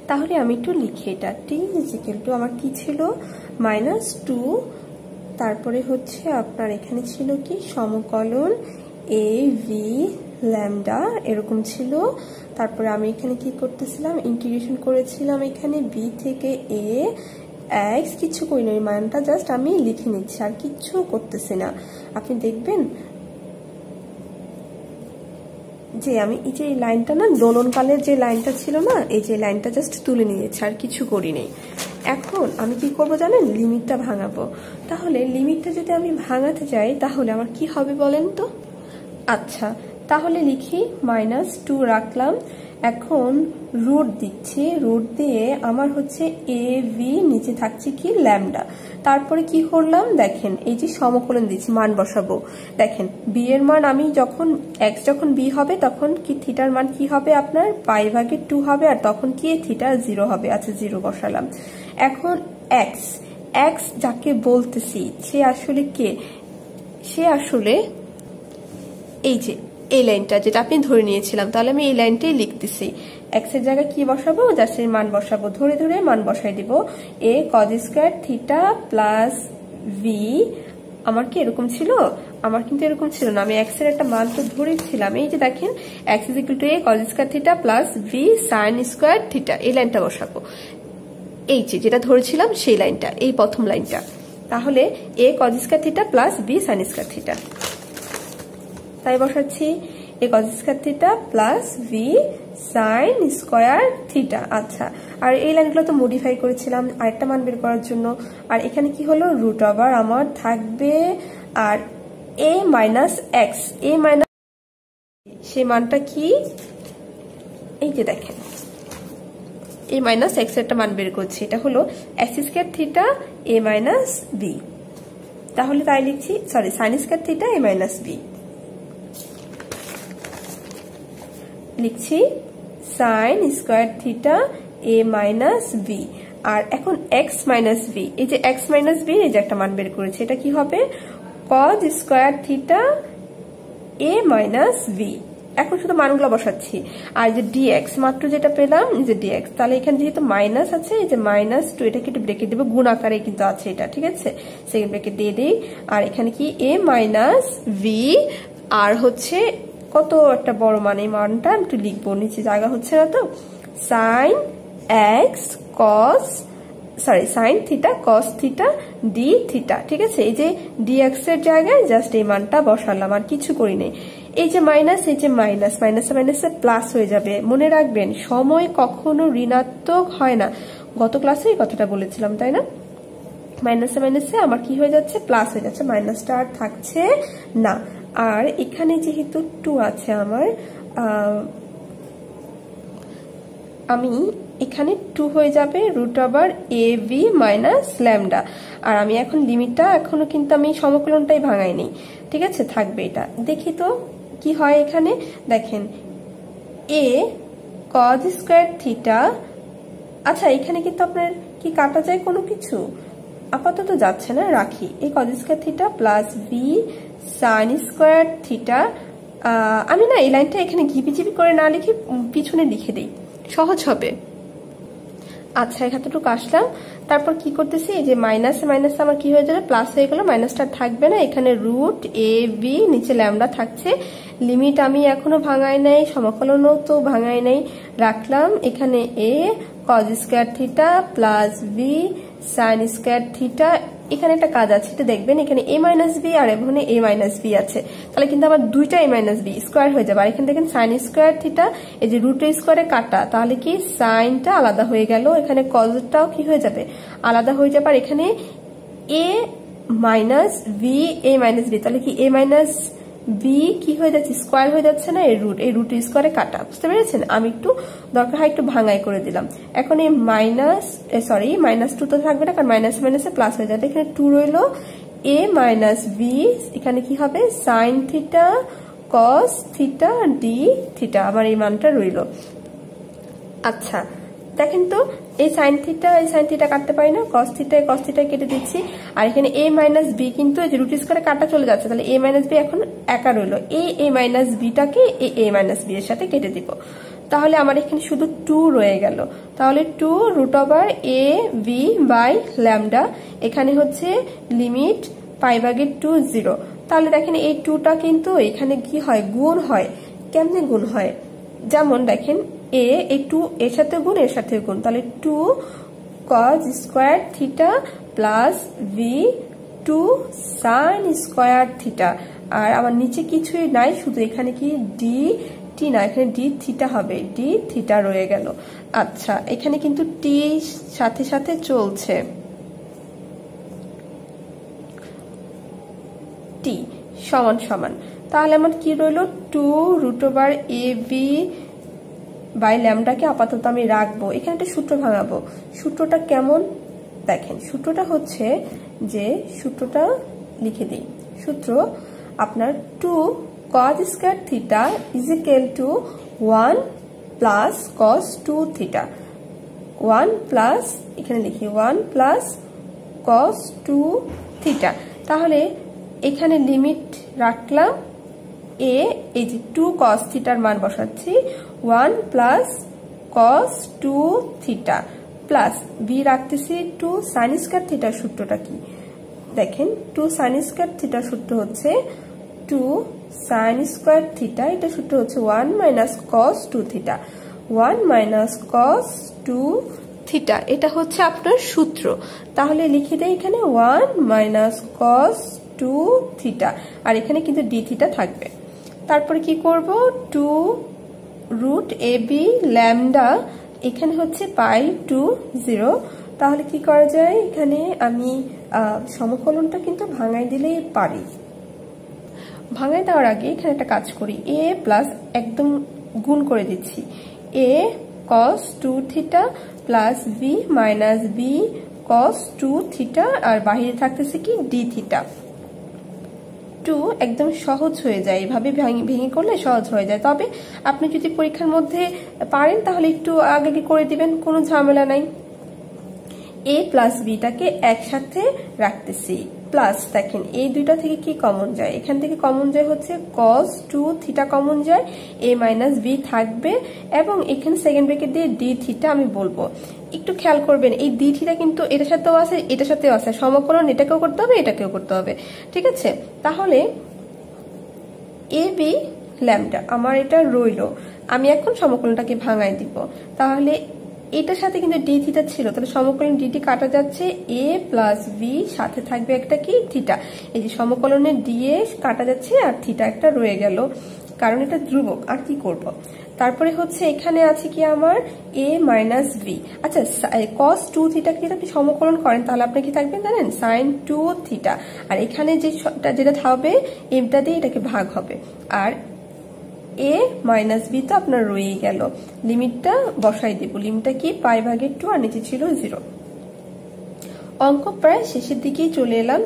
তাহলে আমি একটু লিখি এটা। টি = আমার কি ছিল? -2, তারপরে হচ্ছে আপনার এখানে ছিল কি সমকলন a v ল্যামডা এরকম ছিল। তারপরে আমি এখানে কি করতেছিলাম? ইন্টিগ্রেশন করেছিলাম এখানে b থেকে a x, কিছু করি না, মানটা জাস্ট আমি লিখে নিচ্ছি, আর কিচ্ছু করতেছি না। আপনি দেখবেন যে আমি এই যে লাইনটা না, দোলনকালের যে লাইনটা ছিল না, এই যে লাইনটা জাস্ট তুলে নিয়েছি, আর কিছু করি নেই। এখন আমি কি করব জানেন? লিমিটটা ভাঙাবো। তাহলে লিমিটটা যদি আমি ভাঙাতে যাই তাহলে আমার কি হবে বলেন তো? আচ্ছা তাহলে লিখি, -2 রাখলাম, এখন রুট দিচ্ছি, রুট দিয়ে আমার হচ্ছে এ ভি, নিচে থাকছে কি ল্যামডা। তারপরে কি করলাম দেখেন, এই যে সমকলন দিচ্ছি, মান বসাবো। দেখেন বি এর মান আমি যখন এক্স যখন বি হবে তখন কি থিটার মান কি হবে আপনার π/2 হবে, আর তখন কি থিটা 0 হবে। আচ্ছা 0 বসালাম। এখন এক্স যাকে বলতেছি সে আসলে কে? সে আসলে এই যে এই লাইনটা যেটা আপনি ধরে নিয়েছিলাম, তাহলে আমি এই লাইনটাই লিখতেছি। এক্স এর জায়গায় কি বসাবো? জাস্ট এর মান বসাবো, ধরে ধরে মান বসাই দিব। a cos² theta plus V, আমার কি এরকম ছিল? আমার কিন্তু এরকম ছিল না, আমি এক্স এর একটা মান তো ধরেছিলাম। এই যে দেখেন x = a cos² theta plus V sin² theta, এই লাইনটা বসাবো। এই যে যেটা ধরেছিলাম সেই লাইনটা, এই প্রথম লাইনটা। তাহলে a cos² theta plus V sin² theta, তাই বসাচ্ছি a cos² theta plus V sin² theta. আচ্ছা, আর এই লাইনগুলো তো মডিফাই করেছিলাম আরেকটা মান বের করার জন্য। আর এখানে কি হলো? রুট ওভার আমার থাকবে, আর a - x, সে মানটা কি? এই যে দেখেন a - x একটা মান বের করছি, এটা হলো x² থিটা a - b। তাহলে তাই লিখছি, sorry, sin² theta a - b লিখছি, sin² থিটা a - b। আর এখন x - b, এই যে x - b এই যে একটা মান বের করেছি, এটা কি হবে? cos² theta a - b। এখন শুধু মানগুলো বসাচ্ছি। আর যে ডিএক্স মাত্র যেটা পেলাম যে ডিএক্স, তাহলে এখানে যেহেতু মাইনাস আছে, এই যে -2 এটাকে একটু ব্রেকেট দেবো, গুণ আকারে কিন্তু আছে এটা, ঠিক আছে, সেকেন্ড ব্রেকেট দিয়ে দিই। আর এখানে কি a মাইনাস ভি, আর হচ্ছে কত একটা বড় মান, এই মানটা একটু লিখবো, নিচে জায়গা হচ্ছে না তো, sine X cos sine theta cos theta D theta, ঠিক আছে। এই যে ডিএক্স এর জায়গায় জাস্ট এই মানটা বসালাম, আর কিছু করি নাই। এই যে মাইনাস, এই যে মাইনাস, মাইনাসে মাইনাসে প্লাস হয়ে যাবে। মনে রাখবেন সময় কখনো ঋণাত্মক হয় না, গত ক্লাসে এই কথাটা বলেছিলাম, তাই না? মাইনাসে মাইনাসে আমার কি হয়ে যাচ্ছে, প্লাস হয়ে যাচ্ছে, মাইনাসটা আর থাকছে না। আর এখানে যেহেতু 2 আছে আমার, আমি এখানে 2 হয়ে যাবে √a v মাইনাস ল্যামডা। আর আমি এখন লিমিটটা এখনো কিন্তু আমি সমকলনটাই ভাঙাইনি, ঠিক আছে, থাকবে এটা। দেখি তো কি হয় এখানে, দেখেন a cos স্কয়ার থিটা, আচ্ছা এখানে কিন্তু আপনার কি কাটা যায় কোনো কিছু, আপাতত যাচ্ছে না, রাখি। এই cos square theta plus v sin square theta, আমি না এই লাইনটা এখানে ঘিপিঝিপি করে না লিখে পিছনে লিখে দিই, সহজ হবে। আচ্ছা এতটুকু আসলাম, তারপর কি করতেছি, এই যে মাইনাসে মাইনাসে আমার কি হয়ে যাবে, প্লাস হয়ে গেল, মাইনাসটা থাকবে না, এখানে √a v, নিচে ল্যামডা থাকছে। লিমিট আমি এখনো ভাঙাই নাই, সমকলনও তো ভাঙাই নাই, রাখলাম। এখানে a cos square theta plus v sin square theta, এখানে একটা কাজ আছে, এটা দেখবেন, এখানে a মাইনাস বি আর এখানে a মাইনাস বি আছে, তাহলে কিন্তু আমার দুইটা a মাইনাস বি স্কোয়ার হয়ে যাবে। আর এখানে দেখেন সাইন স্কোয়ার থিটা, এই যে √a স্কোয়ারে কাটা, তাহলে কি সাইনটা আলাদা হয়ে গেল, এখানে কজটাও কি হয়ে যাবে, আলাদা হয়ে যাবে। আর এখানে a minus V a minus B, তাহলে কি a মাইনাস বি কি হয়ে যাচ্ছে, স্কোয়ার হয়ে যাচ্ছে না, এই √a স্কোয়ারে কাটা, বুঝতে পেরেছেন? আমি একটু দরকার হয় একটু ভাঙাই করে দিলাম। এখন এই -2 তো থাকবে না, কারণ মাইনাস মাইনাসে প্লাস হয়ে যাবে। এখানে 2 রইল, a মাইনাস বি, এখানে কি হবে, sign theta cos theta D theta, আমার এই মানটা রইল। আচ্ছা দেখেন তো, এই সাইন থিটা কাটতে পারি না, কস থিটা কেটে দিচ্ছি। আর এখানে a মাইনাস বি কিন্তু এই যে √a স্কয়ারে কাটা চলে যাচ্ছে, তাহলে a মাইনাস বি এখন একা রইল, এই a মাইনাস বিটাকে এই a মাইনাস বি এর সাথে কেটে দিব, তাহলে আমার এখানে শুধু 2 রয়ে গেল। তাহলে 2 √a v বাই ল্যামডা, এখানে হচ্ছে লিমিট π/2 0। তাহলে দেখেন এই 2টা কিন্তু এখানে কি হয়, গুণ হয়। কেমনে গুণ হয়, যেমন দেখেন এই 2 এর সাথে গুণ, এর সাথে গুণ, তাহলে 2 cos square theta plus v 2 sin square theta. আর আমার নিচে কিছুই নাই, শুধু এখানে কি ডি টি না, এখানে ডি থিটা হবে, ডি থিটা রয়ে গেল। আচ্ছা এখানে কিন্তু টি সাথে সাথে চলছে, টি সমান সমান, তাহলে আমার কি রইল, 2 √a v বাই ল্যামডাকে আপাতত আমি রাখবো। এখানে একটা সূত্র ভাঙাবো, সূত্রটা কেমন দেখেন, সূত্রটা হচ্ছে যে, সূত্রটা লিখে দিই, সূত্র আপনার 2 cos square theta is equal two 1 plus cos 2 theta, 1 plus, এখানে লিখি 1 প্লাস cos 2 থিটা। তাহলে এখানে লিমিট রাখলাম, এই যে 2 cos থিটার মান বসাচ্ছি, 1 plus cos 2 theta plus B রাখতেছি 2 sin স্কয়ার থিটার সূত্রটা কি দেখেন, 2 sin স্কয়ার থিটার সূত্র হচ্ছে 2 sin স্কয়ার থিটা, এটা সূত্র হচ্ছে 1 minus cos 2 theta, 1 minus cos 2 theta, এটা হচ্ছে আপনার সূত্র। তাহলে লিখে দেয় এখানে 1 মাইনাস cos 2 থিটা, আর এখানে কিন্তু ডি থিটা থাকবে। তারপরে কি করব, 2 √ab ল্যামডা, এখানে হচ্ছে π/2 0। তাহলে কি করা যায়, এখানে আমি সমকলনটা কিন্তু ভাঙাই দিলেই পারি। ভাঙাই দেওয়ার আগে এখানে একটা কাজ করি, a প্লাস একদম গুণ করে দিচ্ছি, a cos 2 theta plus b minus b cos 2 theta, আর বাহিরে থাকতেছে কি ডি থিটা। 2 একদম সহজ হয়ে যায়, এভাবে ভেঙে করলে সহজ হয়ে যায়। তবে আপনি যদি পরীক্ষার মধ্যে পারেন তাহলে একটু আগে করে দিবেন, কোনো ঝামেলা নাই। এ প্লাস বিটাকে একসাথে রাখতেছি, প্লাস দেখেন এই দুইটা থেকে কি কমন যায়, এখান থেকে কমন যায় হচ্ছে cos 2 থিটা কমন যায়, a মাইনাস বি থাকবে এবং এখানে সেকেন্ড ব্র্যাকেট দিয়ে ডি থিটা আমি বলবো। একটু খেয়াল করবেন এই ডি থিটা কিন্তু এটার সাথেও আছে এটার সাথেও আছে, সমকলন এটাকেও করতে হবে এটাকেও করতে হবে, ঠিক আছে। তাহলে এ বি ল্যামডা আমার এটা রইলো, আমি এখন সমকলনটাকে ভাঙাই দিব। তাহলে এটার সাথে কিন্তু ডি থিটা ছিল, তাহলে সমকলন ডিটি কাটা যাচ্ছে, এ প্লাস বি সাথে থাকবে একটা কি থিটা, এই যে সমকলনের ডি এ কাটা যাচ্ছে আর থিটা একটা রয়ে গেল, কারণ এটা ধ্রুবক, আর কি করব। তারপরে হচ্ছে এখানে আছে কি আমার এ মাইনাস বি। আচ্ছা cos 2 থিটা যদি আপনি সমকলন করেন তাহলে আপনি কি থাকবেন জানেন, sin 2 থিটা, আর এখানে যেটা থাকবে এমটা দিয়ে এটাকে ভাগ হবে, আর এ মাইনাস বি তো আপনার রয়েই গেল। লিমিটটা বসাই দিব, লিমিটটা কি π/2 আর নিচে ছিল 0। অঙ্ক প্রায় শেষের দিকেই চলে এলাম।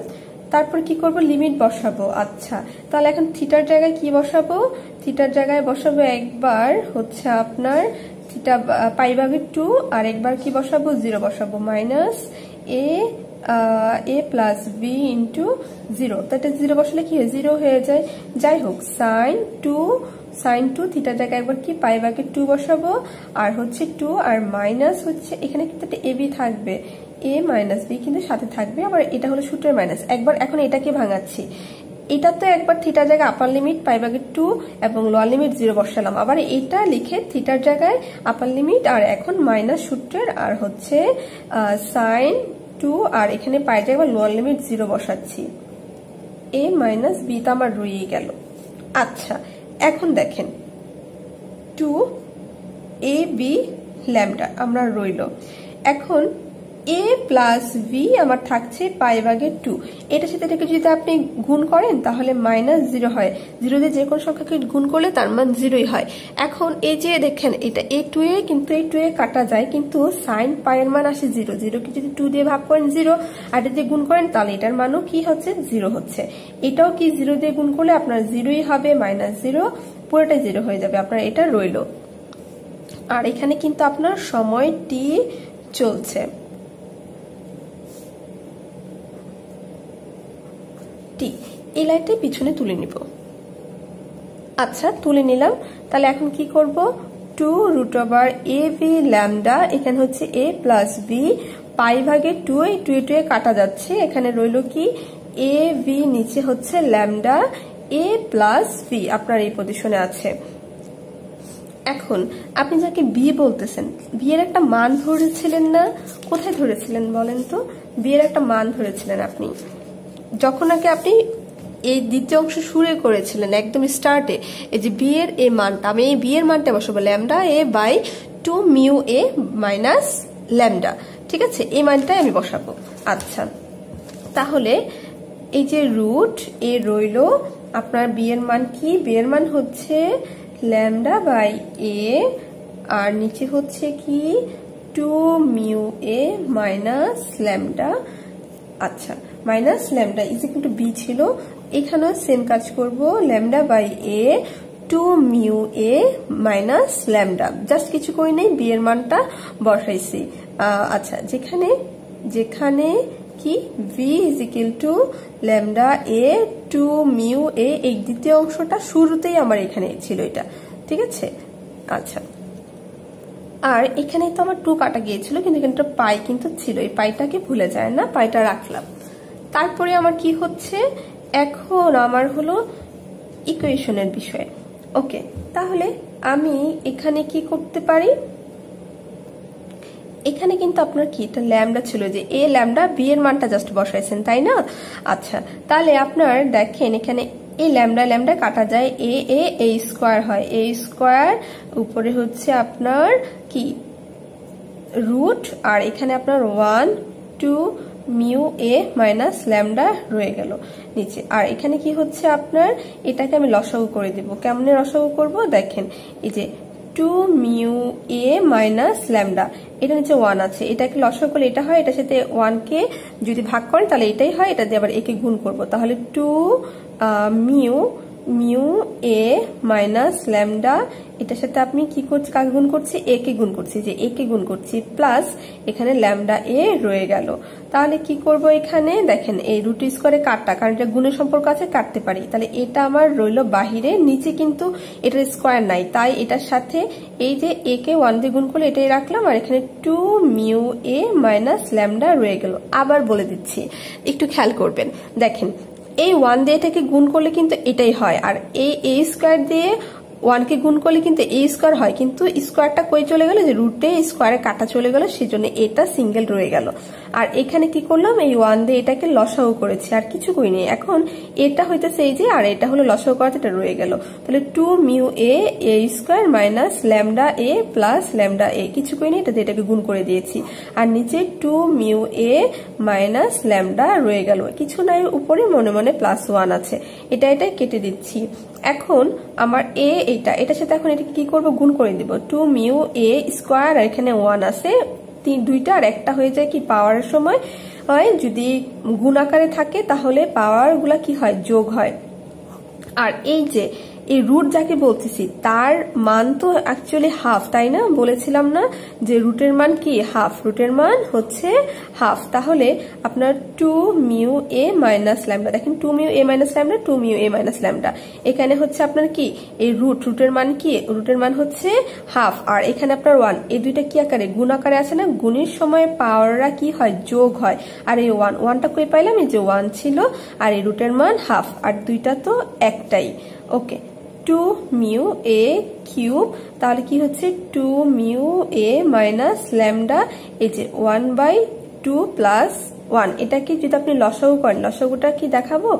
তারপর কি করব, লিমিট বসাবো। আচ্ছা তাহলে এখন থিটার জায়গায় কি বসাবো, থিটার জায়গায় বসাবো একবার হচ্ছে আপনার থিটা π/2 আর একবার কি বসাবো 0 বসাবো, মাইনাস এ প্লাস বি ইন্টু 0, তাতে 0 বসালে কি হয় 0 হয়ে যায়। যাই হোক sin 2 থিটার জায়গায় একবার কি π/2 বসাবো আর হচ্ছে 2 আর মাইনাস হচ্ছে এখানে কিন্তু একটা এবি থাকবে, এ মাইনাস বি কিন্তু সাথে থাকবে, আবার এটা হলো সূত্রের মাইনাস। একবার এখন এটাকে ভাঙাচ্ছি, এটা তো একবার থিটার জায়গায় আপার লিমিট π/2 এবং লোয়ার লিমিট 0 বসালাম, আবার এটা লিখে থিটার জায়গায় আপার লিমিট আর এখন মাইনাস সূত্রের আর হচ্ছে sin 2 আর এখানে পাই জায়গায় লোয়ার লিমিট 0 বসাচ্ছি, এ মাইনাস বি তো আমার রয়ে গেল। আচ্ছা এখন দেখেন 2 এ বি ল্যামডা আমরা রইল, এখন এ প্লাস বি আমার থাকছে π/2, এটার সাথে এটাকে যদি আপনি গুণ করেন তাহলে মাইনাস 0 হয়, 0 দিয়ে যে কোনো সংখ্যাকে গুণ করলে তার মান 0ই হয়। এখন এই যে দেখেন এটা a2 এ কিন্তু এই 2 এ কাটা যায়, কিন্তু sin π এর মান আসে 0, 0 কে যদি 2 দিয়ে ভাগ করেন 0 আর এটা দিয়ে গুণ করেন তাহলে এটার মানও কি হচ্ছে 0 হচ্ছে, এটাও কি 0 দিয়ে গুণ করলে আপনার 0ই হবে, মাইনাস 0 পুরোটাই 0 হয়ে যাবে, আপনার এটা রইল। আর এখানে কিন্তু আপনার সময় t চলছে, এই লাইনটা পিছনে তুলে নিব। আচ্ছা তুলে নিলাম, তাহলে এখন কি করব 2√a/b ল্যামডা, এখানে হচ্ছে a প্লাস বি π/2, এই 2 এ কাটা যাচ্ছে, এখানে রইল কি a b নিচে হচ্ছে ল্যামডা a প্লাস বি আপনার এই পজিশনে আছে। এখন আপনি যাকে বি বলতেছেন বি এর একটা মান ধরেছিলেন না, কোথায় ধরেছিলেন বলেন তো, বি এর একটা মান ধরেছিলেন আপনি যখন নাকি আপনি এই দ্বিতীয় অংশ শুরু করেছিলেন একদম স্টার্টে, এই যে বি এর এই মানটা আমি এই বি এর মানটা বসাবো lambda A by 2 mu A minus lambda, ঠিক আছে, এই মানটাই আমি বসাবো। আচ্ছা তাহলে এই যে রুট এ রইল, আপনার বি এর মান কি, বি এর মান হচ্ছে ল্যামডা বাই এ আর নিচে হচ্ছে কি 2 মিউ এ মাইনাস ল্যামডা। আচ্ছা minus lambda is equal to B ছিল, এখানেও সেম কাজ করব, lambda by A 2 mu A minus lambda, just কিছু করি নেই বি এর মানটা বসাইছি। আচ্ছা যেখানে কি V is equal two lambda A 2 mu এ, এই দ্বিতীয় অংশটা শুরুতেই আমার এখানে ছিল এটা, ঠিক আছে। আচ্ছা আর এখানে তো আমার 2 কাটা গিয়েছিল কিন্তু এখানে পাই কিন্তু ছিল, এই পাইটাকে ভুলে যায় না, পাইটা রাখলাম। তারপরে আমার কি হচ্ছে, এখন আমার হলো ইকুয়েশনের বিষয়। ওকে তাহলে আমি এখানে কি করতে পারি, এখানে কিন্তু আপনার কি এটা ল্যামডা ছিল, যে এ ল্যামডা বি এর মানটা জাস্ট বসাইছেন তাই না। আচ্ছা তাহলে আপনার দেখেন এখানে এই ল্যামডা ল্যামডা কাটা যায়, এ স্কোয়ার হয়, এ স্কোয়ার উপরে হচ্ছে আপনার কি রুট আর এখানে আপনার 1 2 মিউ এ মাইনাস ল্যামডা রয়ে গেল নিচে, আর এখানে কি হচ্ছে আপনার এটাকে আমি লসাগু করে দিব। কেমনে লসাগু করব দেখেন, এই যে 2 মিউ এ মাইনাস ল্যামডা, এটা নিচে 1 আছে, এটাকে লসাগু করলে এটা হয়, এটার সাথে 1 কে যদি ভাগ করেন তাহলে এটাই হয়, এটা দিয়ে আবার একে গুণ করব, তাহলে 2 মিউ মিউ এ মাইনাস ল্যামডা, এটার সাথে আপনি কি করছি, কাকে গুণ করছি, এ কে গুণ করছি, যে এ কে গুণ করছি, প্লাস এখানে ল্যামডা এ রয়ে গেল। তাহলে কি করব, এখানে দেখেন এই রুট স্কোয়ারে কাটটা, কারণ এটা গুণের সম্পর্ক আছে, কাটতে পারি। তাহলে এটা আমার রইল বাহিরে, নিচে কিন্তু এটার স্কোয়ার নাই, তাই এটার সাথে এই যে এ কে 1 দিয়ে গুণ করলে এটাই রাখলাম, আর এখানে 2 মিউ এ মাইনাস ল্যামডা রয়ে গেল। আবার বলে দিচ্ছি, একটু খেয়াল করবেন, দেখেন এই 1 দিয়ে এটাকে গুণ করলে কিন্তু এটাই হয়, আর এই এ স্কোয়ার দিয়ে 1 কে গুণ করলে কিন্তু এ স্কোয়ার হয়, কিন্তু স্কোয়ারটা কই চলে গেল, যে রুটে স্কোয়ারে কাটা চলে গেল, সেজন্য এটা সিঙ্গেল রয়ে গেল। আর এখানে কি করলাম, এই 1 দিয়ে এটাকে লসাগু করেছি, আর কিছু করিনি। এখন এটা হইতেছে এই যে, আর এটা হলো লসাগু করাতে এটা রয়ে গেল। তাহলে 2 মিউ এ এ স্কোয়ার মাইনাস ল্যামডা এ প্লাস ল্যামডা এ, কিছু করিনি, এটা দিয়ে এটাকে গুণ করে দিয়েছি। আর নিচে 2 মিউ এ মাইনাস ল্যামডা রয়ে গেল, কিছু নাই, উপরে মনে মনে প্লাস 1 আছে, এটা কেটে দিচ্ছি। এখন আমার এ এটার সাথে এখন এটা কি করব, গুণ করে দিব। 2 মিউ এ স্কোয়ার, আর এখানে 1 আছে, দুইটা আর একটা হয়ে যায় কি পাওয়ারের সময় হয়, যদি গুণ আকারে থাকে তাহলে পাওয়ার গুলা কি হয়, যোগ হয়। আর এই যে এই রুট যাকে বলতেছি তার মান তো অ্যাকচুয়ালি হাফ, তাই না, বলেছিলাম না যে রুটের মান কি হাফ, রুটের মান হচ্ছে হাফ। তাহলে আপনার 2 মিউ এ মাইনাস ল্যামডা, দেখেন 2 মিউ এ মাইনাস ল্যামডা, 2 মিউ এ মাইনাস ল্যামডা, এখানে হচ্ছে আপনার কি এই রুটের মান কি, রুটের মান হচ্ছে হাফ, আর এখানে আপনার 1, এই দুইটা কি আকারে, গুণ আকারে আছে না, গুণের সময় পাওয়াররা কি হয়, যোগ হয়। আর এই 1টা কই পাইলাম, এই যে 1 ছিল, আর এই রুটের মান হাফ, আর দুইটা তো একটাই। ওকে, 2 মিউ এ কিউব, তাহলে কি হচ্ছে 2 মিউ এ মাইনাস ল্যামডা, এই যে 1/2 প্লাস 1, এটাকে যদি আপনি লসাগু করেন, লসাগুটা কি দেখাবো,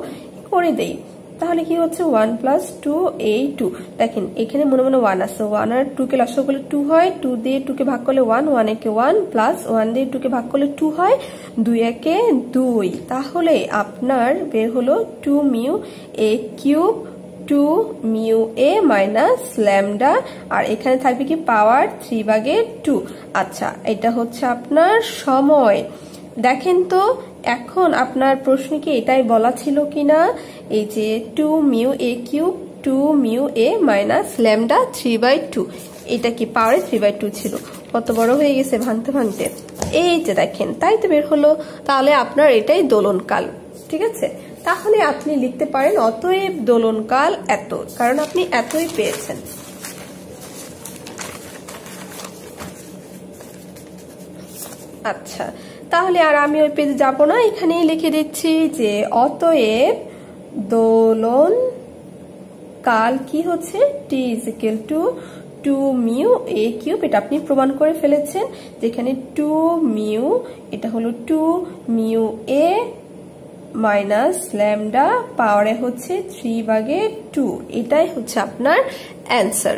করে দেই। তাহলে কি হচ্ছে 1 প্লাস 2 এই 2, দেখেন এখানে মনে মনে 1 আছে, 1 আর 2 কে লসাগু করলে 2 হয়, 2 দিয়ে 2 কে ভাগ করলে 1, 1 একে 1 প্লাস 1 দিয়ে 2 কে ভাগ করলে 2 হয়, 2 একে 2, তাহলে আপনার বের হলো 2 mu a cube 2 mu A minus lambda, আর এখানে থাকবে কি পাওয়ার 3/2। আচ্ছা, এটা হচ্ছে আপনার সময়। দেখেন তো এখন আপনার প্রশ্নে কি এটাই বলা ছিল কিনা, এই যে 2 mu a cube 2 mu A minus lambda 3/2, এটা কি পাওয়ারে 3/2 ছিল, কত বড় হয়ে গেছে ভাঙতে ভাঙতে, এই যে দেখেন, তাই তো বের হলো। তাহলে আপনার এটাই দোলনকাল, ঠিক আছে। তাহলে আপনি লিখতে পারেন অতএব দোলনকাল এত, কারণ আপনি এতই পেয়েছেন। আচ্ছা, তাহলে আর আমি ওই পেজে যাব না, এখানেই লিখে দিচ্ছি যে অতএব দোলন কাল কি হচ্ছে, t = 2 মিউ এ কিউব, এটা আপনি প্রমাণ করে ফেলেছেন, যেখানে 2 মিউ, এটা হলো 2 মিউ এ মাইনাস ল্যামডা পাওয়ারে হচ্ছে 3/2, এটাই হচ্ছে আপনার অ্যান্সার।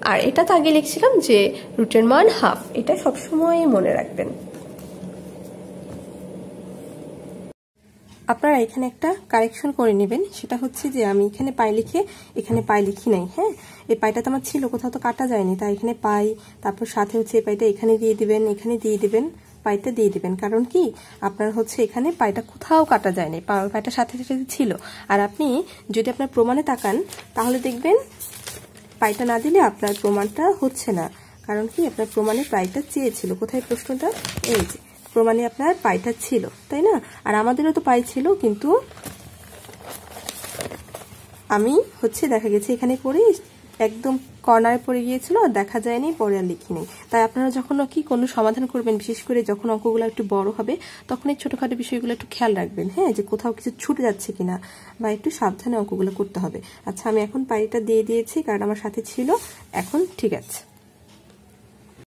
আর এটা তো আগে লিখছিলাম যে রুটের মান হাফ, এটা সবসময় মনে রাখবেন। আপনারা এখানে একটা কারেকশন করে নেবেন, সেটা হচ্ছে যে আমি এখানে পাই লিখে এখানে পাই লিখি নাই, হ্যাঁ, এই পাইটা তো আমার ছিল, কোথাও তো কাটা যায়নি, তাই এখানে পাই, তারপর সাথে হচ্ছে এই পাইটা এখানে দিয়ে দিবেন, এখানে দিয়ে দিবেন, পাইটা দিয়ে দিবেন, কারণ কি আপনার হচ্ছে এখানে পাইটা কোথাও কাটা যায়নি, পাইটা সাথে সাথে ছিল। আর আপনি যদি আপনার প্রমাণে তাকান তাহলে দেখবেন পাইটা না দিলে আপনার প্রমাণটা হচ্ছে না, কারণ কি আপনার প্রমাণে পাইটা চেয়েছিল, কোথায় প্রশ্নটা, এই যে প্রমাণে আপনার পাইটা ছিল, তাই না, আর আমাদেরও তো পাই ছিল, কিন্তু আমি হচ্ছে দেখা গেছে এখানে করে একদম কর্নারে পড়ে গিয়েছিল, আর দেখা যায়নি, পরে আর লিখিনি। তাই আপনারা যখন কি কোনো সমাধান করবেন, বিশেষ করে যখন অঙ্কগুলো একটু বড় হবে, তখন এই ছোটখাটো বিষয়গুলো একটু খেয়াল রাখবেন, হ্যাঁ, যে কোথাও কিছু ছুটে যাচ্ছে কিনা, বা একটু সাবধানে অঙ্কগুলো করতে হবে। আচ্ছা, আমি এখন পাইটা দিয়ে দিয়েছি কারণ আমার সাথে ছিল, এখন ঠিক আছে।